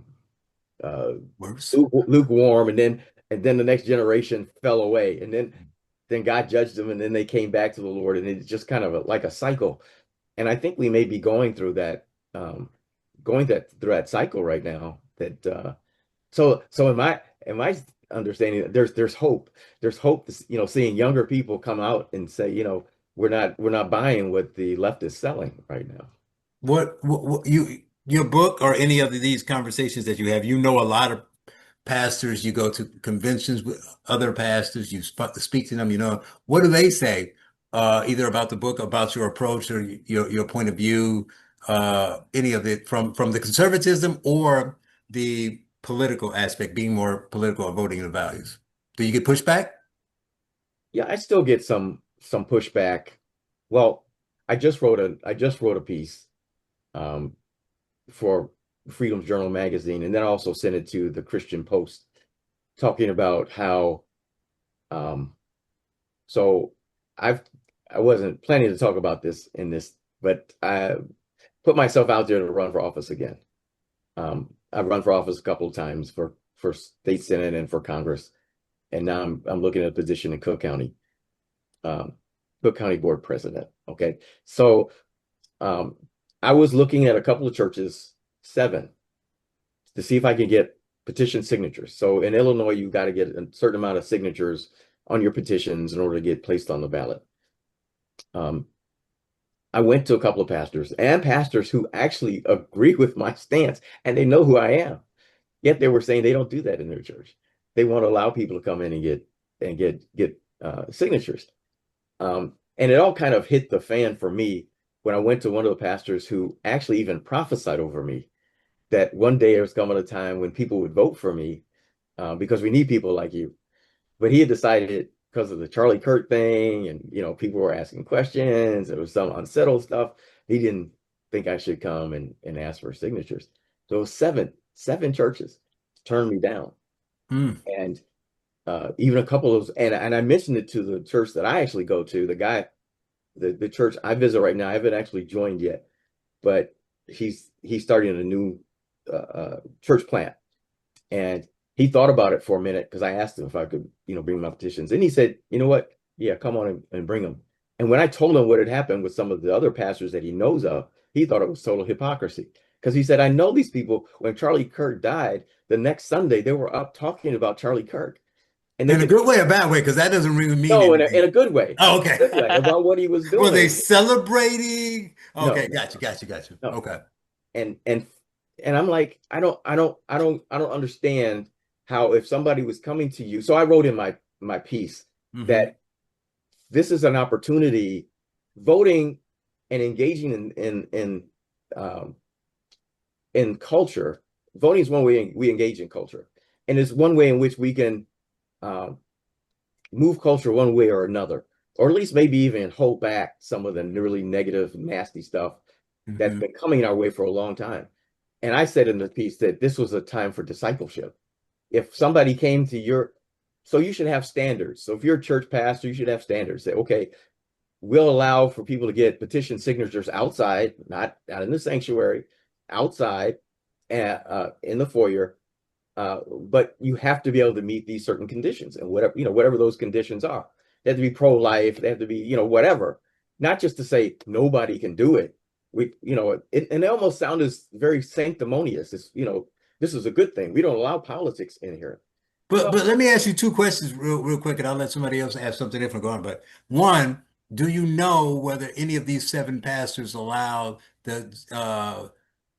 uh, Worse. lukewarm, and then the next generation fell away, and then God judged them, and then they came back to the Lord, and it's just kind of like a cycle. And I think we may be going through that, through that cycle right now. That so am I understanding that there's hope? There's hope, seeing younger people come out and say, we're not buying what the left is selling right now. What your book or any of these conversations that you have, a lot of pastors, you go to conventions with other pastors, you speak to them, what do they say? Either about the book, about your approach or your point of view, any of it from the conservatism or the political aspect, being more political or voting the values. Do you get pushback? Yeah, I still get some pushback. Well, I just wrote a piece um, for Freedom's Journal magazine, and then I also sent it to the Christian Post, talking about how so I wasn't planning to talk about this in this, but I put myself out there to run for office again. I've run for office a couple of times for state senate and for Congress, and now I'm looking at a position in um, Cook County Board President. Okay, so um, I was looking at a couple of churches, 7, to see if I could get petition signatures. So in Illinois, you got to get a certain amount of signatures on your petitions in order to get placed on the ballot. I went to a couple of pastors who actually agree with my stance, and they know who I am. Yet they were saying they don't do that in their church. They want to allow people to come in and get signatures. And it all kind of hit the fan for me when I went to one of the pastors who actually even prophesied over me that one day there was coming a time when people would vote for me, because we need people like you. But he had decided, because of the Charlie Kirk thing, and people were asking questions, there was some unsettled stuff. He didn't think I should come and ask for signatures. So it was seven churches turned me down, Mm. and even a couple of those, and I mentioned it to the church that I actually go to. The guy, the church I visit right now, I haven't actually joined yet, but he's starting a new church plant, and he thought about it for a minute because I asked him if I could, bring my petitions, and he said, "You know what? Yeah, come on and bring them." And when I told him what had happened with some of the other pastors that he knows of, he thought it was total hypocrisy. Because he said, I know these people. When Charlie Kirk died, the next Sunday, they were up talking about Charlie Kirk. And they In a good way or bad way, because that doesn't really mean no, anything. in a good way. Oh, okay. Good way, about what he was Were they doing. celebrating? Okay, No, got you. no. Okay. And I'm like, I don't understand how, if somebody was coming to you. So I wrote in my piece that this is an opportunity. Voting and engaging in culture. Voting is one way we engage in culture, and it's one way in which we can move culture one way or another, or at least maybe even hold back some of the really negative, nasty stuff that's been coming our way for a long time. And I said in the piece that this was a time for discipleship. If somebody came to so you should have standards. So if you're a church pastor, you should have standards. Say, okay, we'll allow for people to get petition signatures outside, not in the sanctuary, outside, in the foyer. But you have to be able to meet these certain conditions, and whatever those conditions are. They have to be pro-life. They have to be, whatever. Not just to say nobody can do it. And it almost sounded very sanctimonious. It's, this is a good thing. We don't allow politics in here. But let me ask you two questions real quick, and I'll let somebody else ask something different going. But one, do you know whether any of these 7 pastors allowed the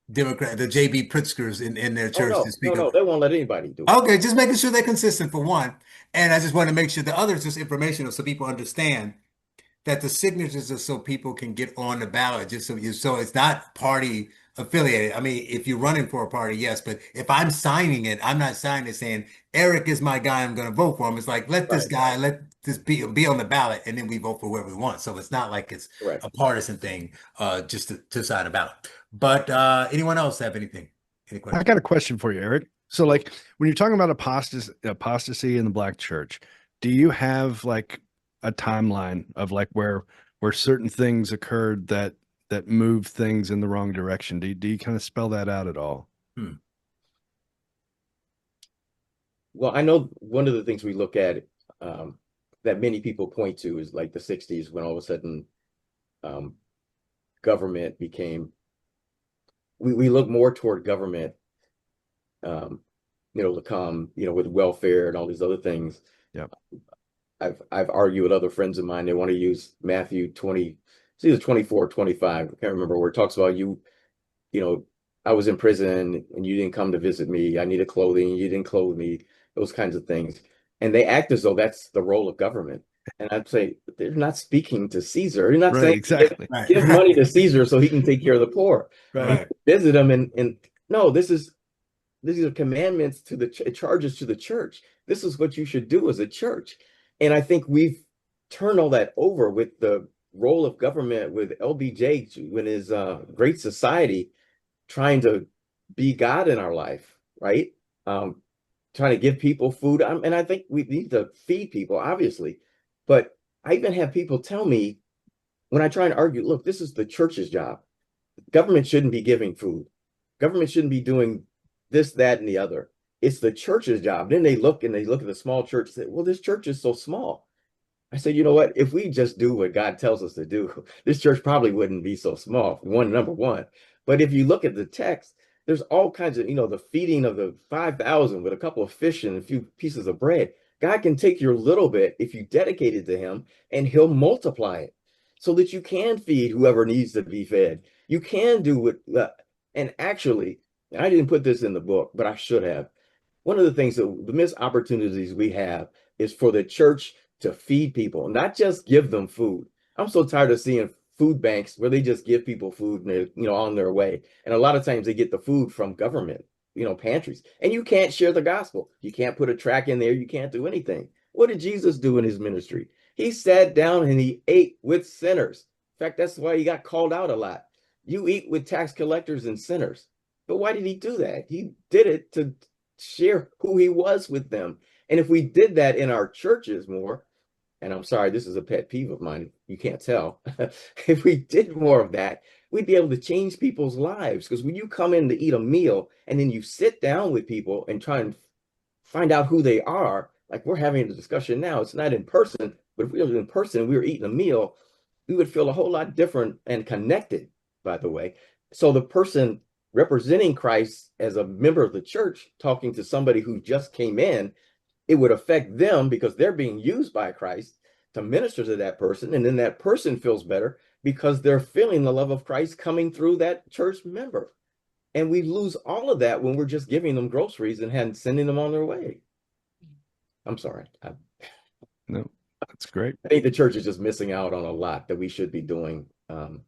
the J.B. Pritzkers in their church to speak No, up? they won't let anybody do it. Okay, just making sure they're consistent for one. And I just want to make sure the other is just informational so people understand that the signatures are so people can get on the ballot, just so it's not party affiliated. I mean, if you're running for a party, yes, but if I'm signing it, I'm not signing it saying Eric is my guy, I'm going to vote for him. It's like, let this be on the ballot, and then we vote for whoever we want. So it's not like it's a partisan thing, just to sign a ballot. But anyone else have anything? Any questions? I got a question for you, Eric. So, like, when you're talking about apostasy in the Black church, do you have like a timeline of like where certain things occurred that moved things in the wrong direction? Do you kind of spell that out at all? Well, I know one of the things we look at that many people point to is like the 60s, when all of a sudden government became, we look more toward government, to come, with welfare and all these other things. Yeah. I've argued with other friends of mine. They want to use Matthew 20, it's either 24 or 25. I can't remember, where it talks about I was in prison and you didn't come to visit me. I needed clothing. You didn't clothe me. Those kinds of things. And they act as though that's the role of government. And I'd say they're not speaking to Caesar. They're not saying exactly. Give money to Caesar so he can take care of the poor. Right. Visit them and no, these are commandments to the charges to the church. This is what you should do as a church. And I think we've turned all that over with the role of government, with LBJ when his Great Society trying to be God in our life, right? Trying to give people food. And I think we need to feed people, obviously. But I even have people tell me, when I try and argue, look, this is the church's job. Government shouldn't be giving food. Government shouldn't be doing this, that, and the other. It's the church's job. Then they look at the small church and say, well, this church is so small. I said, you know what? If we just do what God tells us to do, this church probably wouldn't be so small, number one. But if you look at the text, there's all kinds of, the feeding of the 5,000 with a couple of fish and a few pieces of bread. God can take your little bit, if you dedicate it to him, and he'll multiply it so that you can feed whoever needs to be fed. You can do what, and actually, I didn't put this in the book, but I should have. One of the things, the missed opportunities we have is for the church to feed people, not just give them food. I'm so tired of seeing food banks where they just give people food and they're, on their way. And a lot of times they get the food from government, pantries, and you can't share the gospel. You can't put a tract in there. You can't do anything. What did Jesus do in his ministry? He sat down and he ate with sinners. In fact, that's why he got called out a lot. You eat with tax collectors and sinners. But why did he do that? He did it to share who he was with them. And if we did that in our churches more, and I'm sorry, this is a pet peeve of mine, you can't tell. If we did more of that, we'd be able to change people's lives. Because when you come in to eat a meal and then you sit down with people and try and find out who they are, like we're having a discussion now, it's not in person, but if we were in person and we were eating a meal, we would feel a whole lot different and connected, by the way. So the person representing Christ as a member of the church, talking to somebody who just came in, it would affect them because they're being used by Christ to minister to that person. And then that person feels better because they're feeling the love of Christ coming through that church member. And we lose all of that when we're just giving them groceries and sending them on their way. I'm sorry. No, that's great. I think the church is just missing out on a lot that we should be doing different.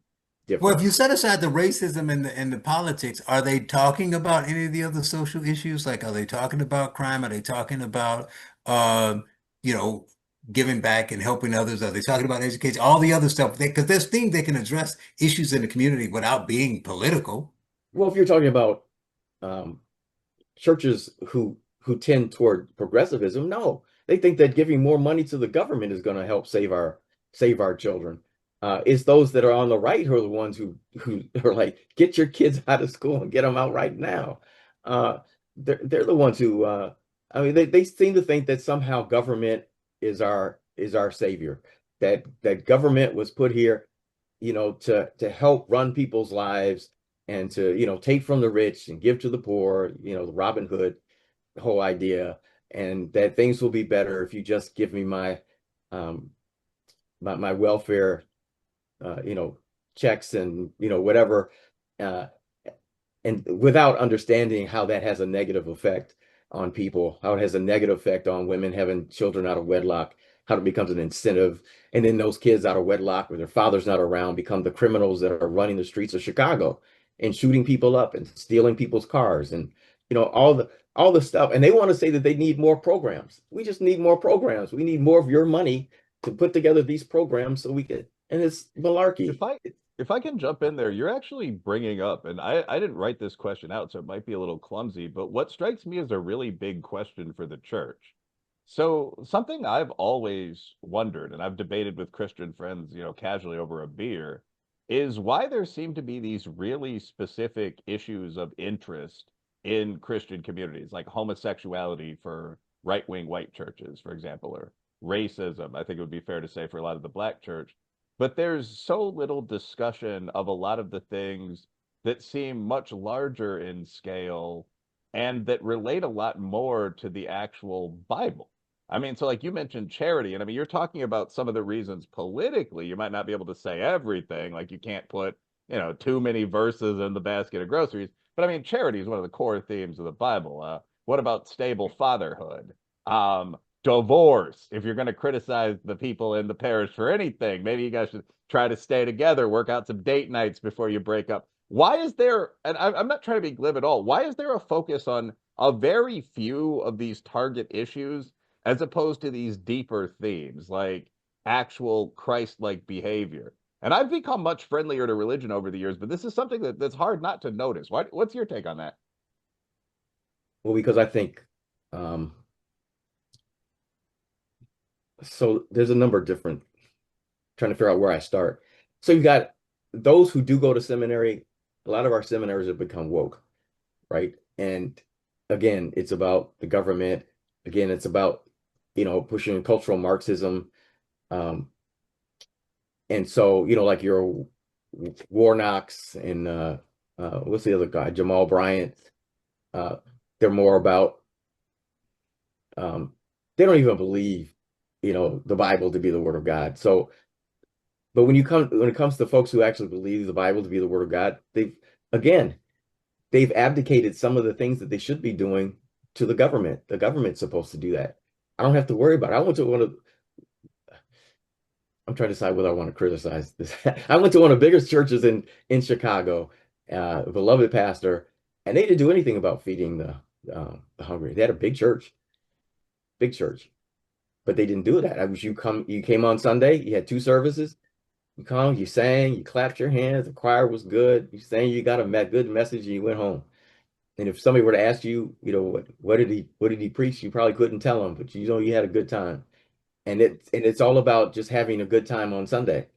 Well, if you set aside the racism and the politics, are they talking about any of the other social issues? Like, are they talking about crime? Are they talking about, you know, giving back and helping others? Are they talking about education? All the other stuff, because there's things they can address issues in the community without being political. Well, if you're talking about churches who tend toward progressivism, no, they think that giving more money to the government is going to help save our children. It's those that are on the right who are the ones who are like, get your kids out of school and get them out right now. They're the ones who I mean, they seem to think that somehow government is our savior, that government was put here, you know, to help run people's lives and to, you know, take from the rich and give to the poor, you know, the Robin Hood whole idea, and that things will be better if you just give me my my welfare, you know, checks and, you know, whatever, and without understanding how that has a negative effect on people, how it has a negative effect on women having children out of wedlock, how it becomes an incentive. And then those kids out of wedlock where their father's not around become the criminals that are running the streets of Chicago and shooting people up and stealing people's cars and, you know, all the stuff. And they want to say that they need more programs. We just need more programs. We need more of your money to put together these programs so we can, and it's malarkey. If I can jump in there, you're actually bringing up, and I didn't write this question out, so it might be a little clumsy, but what strikes me as a really big question for the church. So something I've always wondered, and I've debated with Christian friends, you know, casually over a beer, is why there seem to be these really specific issues of interest in Christian communities, like homosexuality for right-wing white churches, for example, or racism, I think it would be fair to say for a lot of the black church. But there's so little discussion of a lot of the things that seem much larger in scale and that relate a lot more to the actual Bible. I mean, so like you mentioned charity, and I mean, you're talking about some of the reasons politically you might not be able to say everything, like you can't put, you know, too many verses in the basket of groceries. But I mean, charity is one of the core themes of the Bible. What about stable fatherhood? Divorce. If you're going to criticize the people in the parish for anything, maybe you guys should try to stay together, work out some date nights before you break up. Why is there, and I'm not trying to be glib at all, why is there a focus on a very few of these target issues as opposed to these deeper themes like actual Christ-like behavior? And I've become much friendlier to religion over the years, but this is something that's hard not to notice. What's your take on that? Well, because I think so there's a number of different, trying to figure out where I start. So you got those who do go to seminary. A lot of our seminaries have become woke, right? And again, it's about the government. Again, it's about, you know, pushing cultural Marxism. And so, you know, like your Warnocks and what's the other guy? Jamal Bryant. They're more about, they don't even believe, you know, the Bible to be the word of God. So, but when it comes to folks who actually believe the Bible to be the word of God, they've abdicated some of the things that they should be doing to the government. The government's supposed to do that. I don't have to worry about it. I'm trying to decide whether I want to criticize this. I went to one of the biggest churches in Chicago, a beloved pastor, and they didn't do anything about feeding the hungry. They had a big church, but they didn't do that. I wish you came on Sunday, you had 2 services, you come, you sang, you clapped your hands, the choir was good, you sang, you got a good message, and you went home. And if somebody were to ask you, you know, what did he preach, you probably couldn't tell them, but you know you had a good time. And it's all about just having a good time on Sunday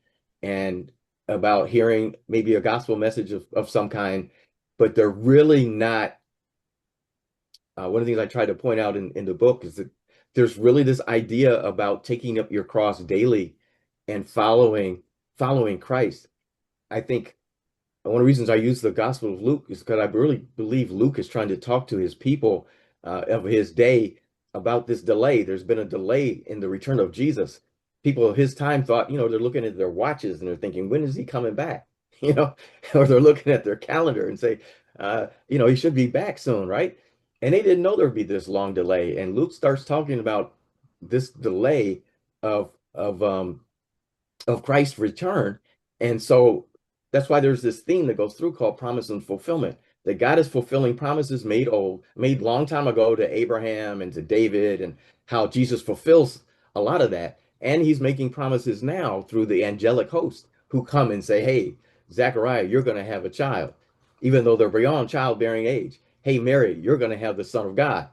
and about hearing maybe a gospel message of some kind, but they're really not. One of the things I try to point out in the book is that there's really this idea about taking up your cross daily and following Christ. I think one of the reasons I use the Gospel of Luke is because I really believe Luke is trying to talk to his people of his day about this delay. There's been a delay in the return of Jesus. People of his time thought, they're looking at their watches and they're thinking, when is he coming back? Or they're looking at their calendar and say, he should be back soon, right? And they didn't know there'd be this long delay. And Luke starts talking about this delay of Christ's return. And so that's why there's this theme that goes through called promise and fulfillment. That God is fulfilling promises made long time ago to Abraham and to David, and how Jesus fulfills a lot of that. And he's making promises now through the angelic host who come and say, hey, Zechariah, you're going to have a child, even though they're beyond childbearing age. Hey, Mary, you're going to have the Son of God.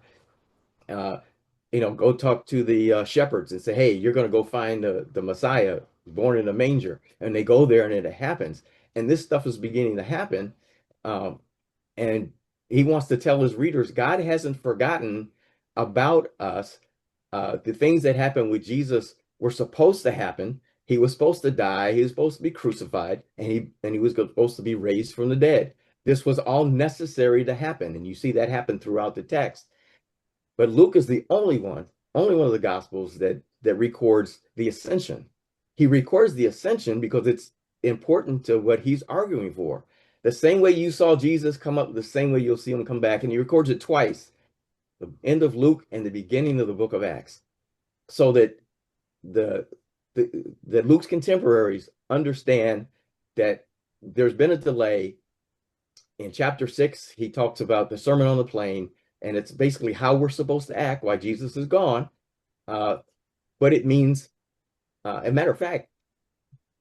Go talk to the shepherds and say, hey, you're going to go find the Messiah born in a manger. And they go there and it happens. And this stuff is beginning to happen. And he wants to tell his readers, God hasn't forgotten about us. The things that happened with Jesus were supposed to happen. He was supposed to die. He was supposed to be crucified, and he was supposed to be raised from the dead. This was all necessary to happen. And you see that happen throughout the text. But Luke is the only one of the Gospels that records the ascension. He records the ascension because it's important to what he's arguing for. The same way you saw Jesus come up, the same way you'll see him come back. And he records it twice, the end of Luke and the beginning of the book of Acts, so that that Luke's contemporaries understand that there's been a delay. In chapter 6, he talks about the Sermon on the Plain, and it's basically how we're supposed to act while Jesus is gone. But it means, as a matter of fact,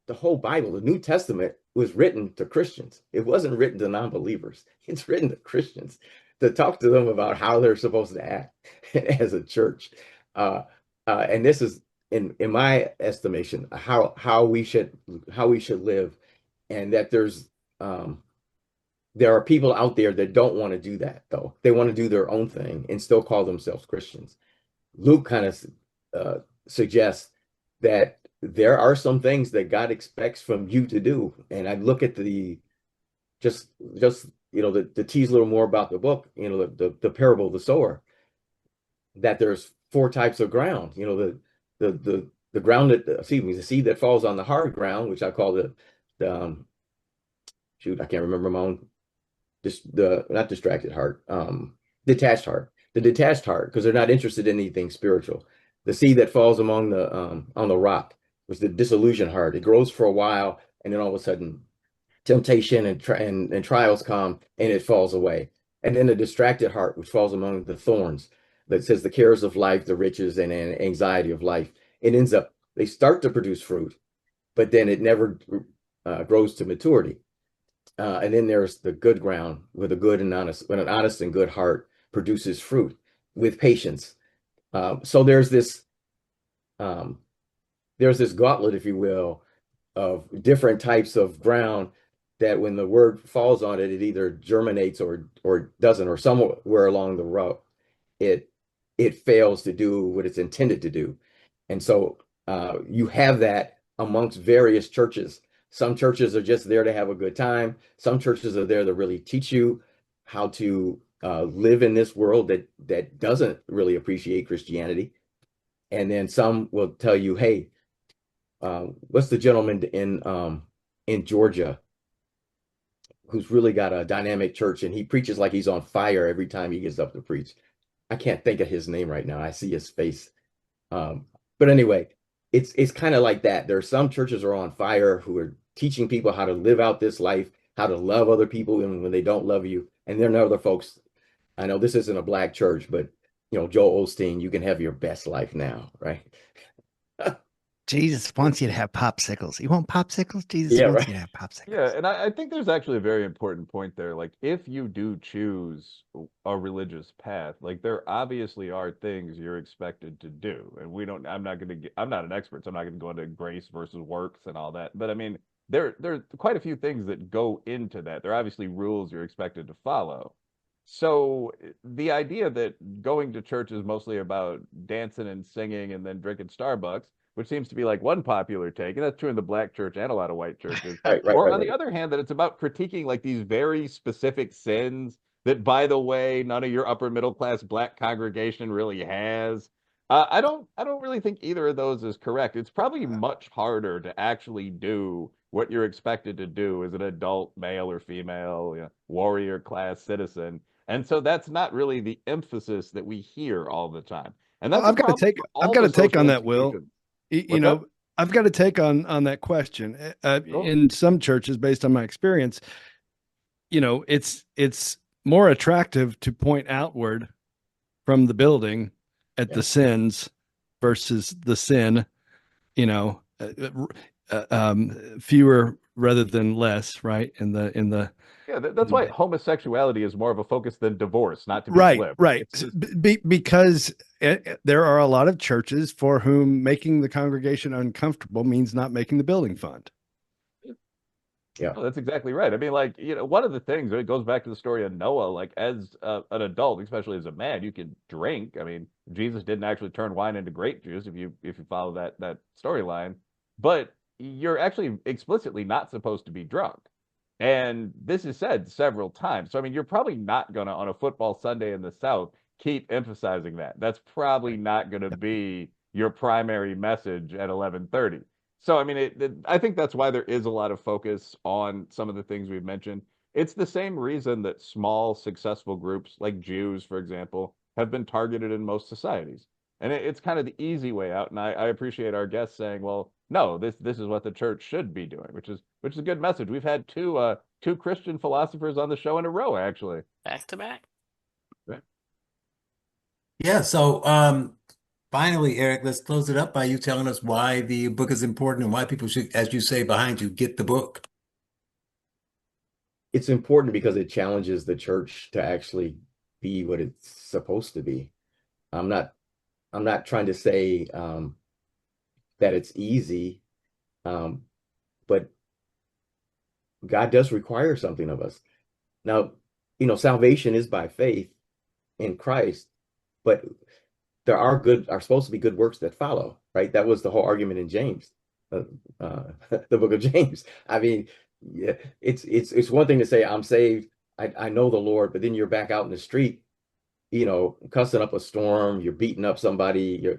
the whole Bible, the New Testament, was written to Christians. It wasn't written to non-believers. It's written to Christians to talk to them about how they're supposed to act as a church. And this is, in my estimation, how we should live, and that there are people out there that don't want to do that, though. They want to do their own thing and still call themselves Christians. Luke kind of suggests that there are some things that God expects from you to do. And I look at the tease a little more about the book, the parable of the sower, that there's 4 types of ground. The ground the seed that falls on the hard ground, which I call I can't remember my own. Not distracted heart, detached heart. The detached heart, because they're not interested in anything spiritual. The seed that falls among on the rock was the disillusioned heart. It grows for a while, and then all of a sudden, temptation and trials come, and it falls away. And then the distracted heart, which falls among the thorns, that says the cares of life, the riches, and anxiety of life. It ends up, they start to produce fruit, but then it never grows to maturity. And then there's the good ground, with an honest and good heart produces fruit with patience. So there's this gauntlet, if you will, of different types of ground that when the word falls on it, it either germinates or doesn't, or somewhere along the road, it fails to do what it's intended to do. And so you have that amongst various churches. Some churches are just there to have a good time. Some churches are there to really teach you how to live in this world that doesn't really appreciate Christianity. And then some will tell you, hey, what's the gentleman in Georgia who's really got a dynamic church, and he preaches like he's on fire every time he gets up to preach? I can't think of his name right now. I see his face. But anyway, it's kind of like that. There are some churches are on fire who are teaching people how to live out this life, how to love other people even when they don't love you. And then there are other folks. I know this isn't a black church, but Joel Osteen, you can have your best life now, right? Jesus wants you to have popsicles. You want popsicles? Jesus Yeah, wants right. you to have popsicles. Yeah, and I think there's actually a very important point there. Like, if you do choose a religious path, like, there obviously are things you're expected to do. And I'm not an expert, so I'm not going to go into grace versus works and all that. But I mean, there are quite a few things that go into that. There are obviously rules you're expected to follow. So the idea that going to church is mostly about dancing and singing and then drinking Starbucks, which seems to be like one popular take, and that's true in the black church and a lot of white churches. Right, right, Or right, on the right. other hand, that it's about critiquing like these very specific sins that, by the way, none of your upper middle class black congregation really has. I don't really think either of those is correct. It's probably much harder to actually do what you're expected to do as an adult male or female, warrior class citizen. And so that's not really the emphasis that we hear all the time. And Well, that's a problem for I've all got the a take on social that, Will. institutions. You What's that? know, I've got a take on that question. Cool. In some churches, based on my experience, it's more attractive to point outward from the building at Yeah. the sins versus the sin, fewer rather than less, right? Yeah, that's why homosexuality is more of a focus than divorce, not to be Right, glib. right. It's just, Because there are a lot of churches for whom making the congregation uncomfortable means not making the building fund. Yeah. oh, that's exactly right. I mean, like, one of the things, it goes back to the story of Noah, like as an adult, especially as a man, you can drink. I mean, Jesus didn't actually turn wine into grape juice if you follow that storyline, but you're actually explicitly not supposed to be drunk. And this is said several times. So, I mean, you're probably not going to, on a football Sunday in the South, keep emphasizing that. That's probably not going to be your primary message at 11:30. So, I mean, I think that's why there is a lot of focus on some of the things we've mentioned. It's the same reason that small, successful groups like Jews, for example, have been targeted in most societies. And it's kind of the easy way out. And I appreciate our guests saying, well, no, this is what the church should be doing, which is a good message. We've had two Christian philosophers on the show in a row, actually. Back to back. Yeah, so finally, Eric, let's close it up by you telling us why the book is important and why people should, as you say behind you, get the book. It's important because it challenges the church to actually be what it's supposed to be. I'm not trying to say that it's easy, but God does require something of us. Now, salvation is by faith in Christ, but there are supposed to be good works that follow, right? That was the whole argument in James, the book of James. I mean, yeah, it's one thing to say I'm saved, I know the Lord, but then you're back out in the street, cussing up a storm, you're beating up somebody,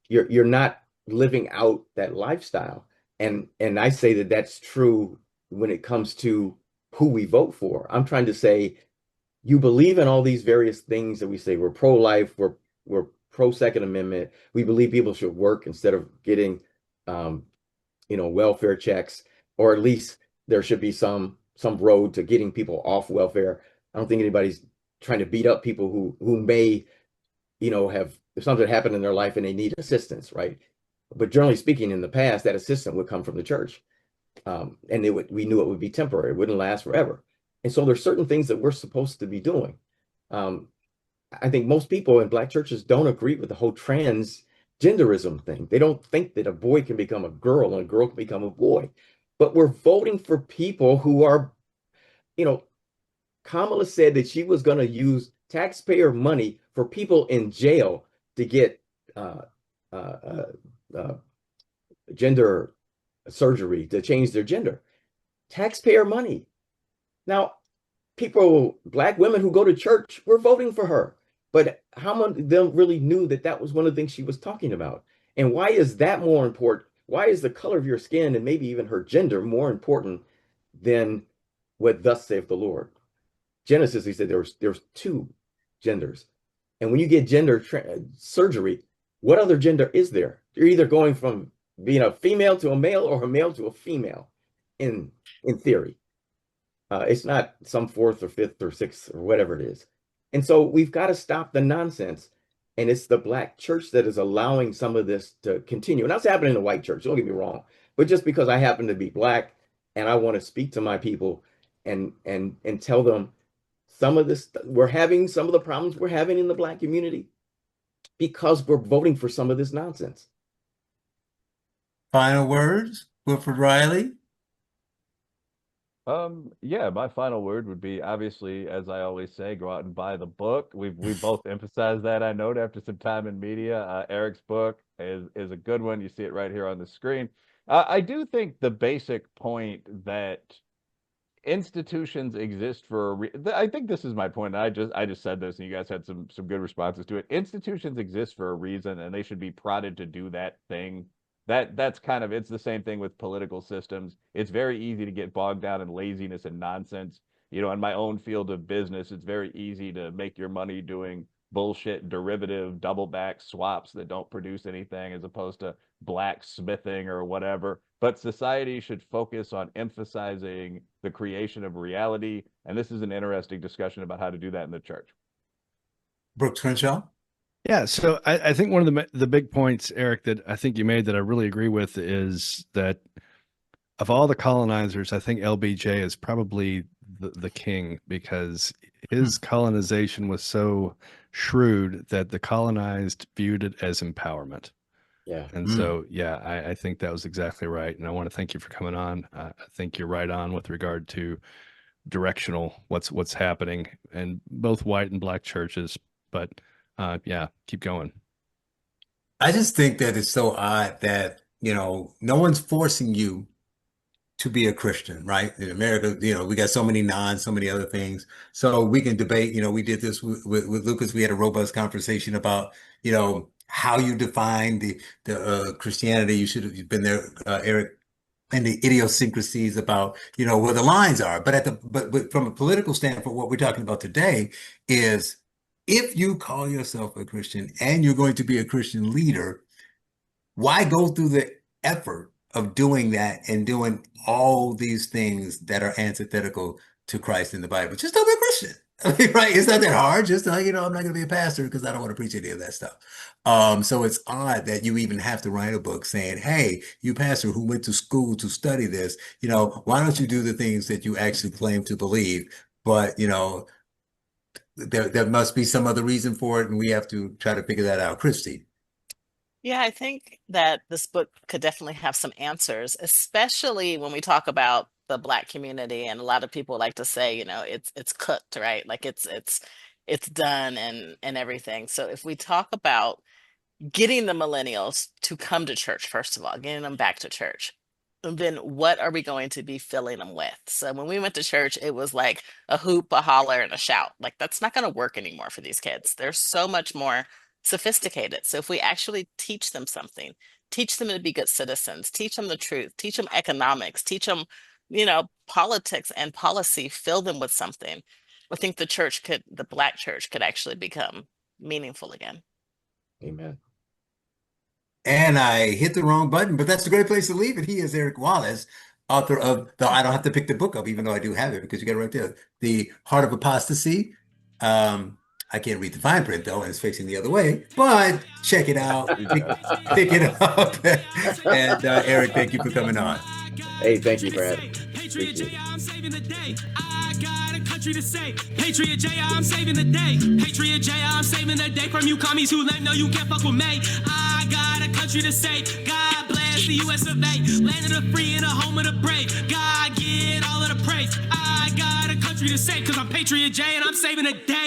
you're not living out that lifestyle. And I say that that's true when it comes to who we vote for. I'm trying to say, you believe in all these various things that we say. We're pro-life, we're pro-Second Amendment. We believe people should work instead of getting, welfare checks, or at least there should be some road to getting people off welfare. I don't think anybody's trying to beat up people who may, have if something happened in their life and they need assistance, right? But generally speaking, in the past, that assistance would come from the church, and we knew it would be temporary; it wouldn't last forever. And so there's certain things that we're supposed to be doing. I think most people in Black churches don't agree with the whole transgenderism thing. They don't think that a boy can become a girl and a girl can become a boy. But we're voting for people who are, Kamala said that she was going to use taxpayer money for people in jail to get gender surgery to change their gender. Taxpayer money. Now, Black women who go to church, were voting for her. But how many of them really knew that that was one of the things she was talking about? And why is that more important? Why is the color of your skin and maybe even her gender more important than what thus saith the Lord? Genesis, he said there's two genders. And when you get gender surgery, what other gender is there? You're either going from being a female to a male or a male to a female in theory. It's not some fourth or fifth or sixth or whatever it is. And so we've got to stop the nonsense. And it's the Black church that is allowing some of this to continue. And that's happening in the white church, don't get me wrong. But just because I happen to be Black and I want to speak to my people and tell them some of this, we're having some of the problems we're having in the Black community because we're voting for some of this nonsense. Final words, Wilfred Reilly. Yeah, my final word would be obviously, as I always say, go out and buy the book. We both emphasized that, I note, after some time in media. Eric's book is a good one. You see it right here on the screen. I do think the basic point that institutions exist for a I think this is my point. I just said this, and you guys had some good responses to it. Institutions exist for a reason, and they should be prodded to do that thing. That's kind of, it's the same thing with political systems. It's very easy to get bogged down in laziness and nonsense. You know, in my own field of business, it's very easy to make your money doing bullshit derivative double back swaps that don't produce anything, as opposed to blacksmithing or whatever. But society should focus on emphasizing the creation of reality. And this is an interesting discussion about how to do that in the church. Brooks Crenshaw? Yeah, so I think one of the big points, Eric, that I think you made that I really agree with is that of all the colonizers, I think LBJ is probably the king, because his colonization was so shrewd that the colonized viewed it as empowerment. Yeah. And so, yeah, I think that was exactly right. And I want to thank you for coming on. I think you're right on with regard to directional, what's happening in both white and black churches. But yeah, keep going. I just think that it's so odd that, no one's forcing you to be a Christian, right? In America, we got so many so many other things. So we can debate, we did this with Lucas. We had a robust conversation about, how you define the Christianity. You should have been there, Eric, and the idiosyncrasies about, where the lines are. But from a political standpoint, what we're talking about today is, if you call yourself a Christian and you're going to be a Christian leader, why go through the effort of doing that and doing all these things that are antithetical to Christ in the Bible? Just don't be a Christian. I mean, right? It's not that hard. Just like, I'm not going to be a pastor because I don't want to preach any of that stuff. So it's odd that you even have to write a book saying, hey, you pastor who went to school to study this, why don't you do the things that you actually claim to believe? But, there must be some other reason for it, and we have to try to figure that out. Christy. Yeah, I think that this book could definitely have some answers, especially when we talk about the Black community. And a lot of people like to say, it's cooked, right? Like it's done and everything. So if we talk about getting the millennials to come to church, first of all, getting them back to church, then what are we going to be filling them with? So when we went to church, it was like a hoop, a holler, and a shout. Like, that's not going to work anymore for these kids. They're so much more sophisticated. So if we actually teach them something, teach them to be good citizens, teach them the truth, teach them economics, teach them, politics and policy, fill them with something, I think the Black church could actually become meaningful again. Amen. And I hit the wrong button, but that's a great place to leave it. He is Eric Wallace, author of I don't have to pick the book up, even though I do have it, because you got it right there. The Heart of Apostasy. I can't read the fine print though, and it's facing the other way, but check it out, pick it up. And Eric, thank you for coming on. Hey, thank you for having me. Appreciate it. Country to say, Patriot J, I'm saving the day. Patriot J, I'm saving the day from you commies who lame. No, you can't fuck with me. I got a country to say. God bless the US of A, land of the free and a home of the brave. God get all of the praise. I got a country to say, cause I'm Patriot J and I'm saving the day.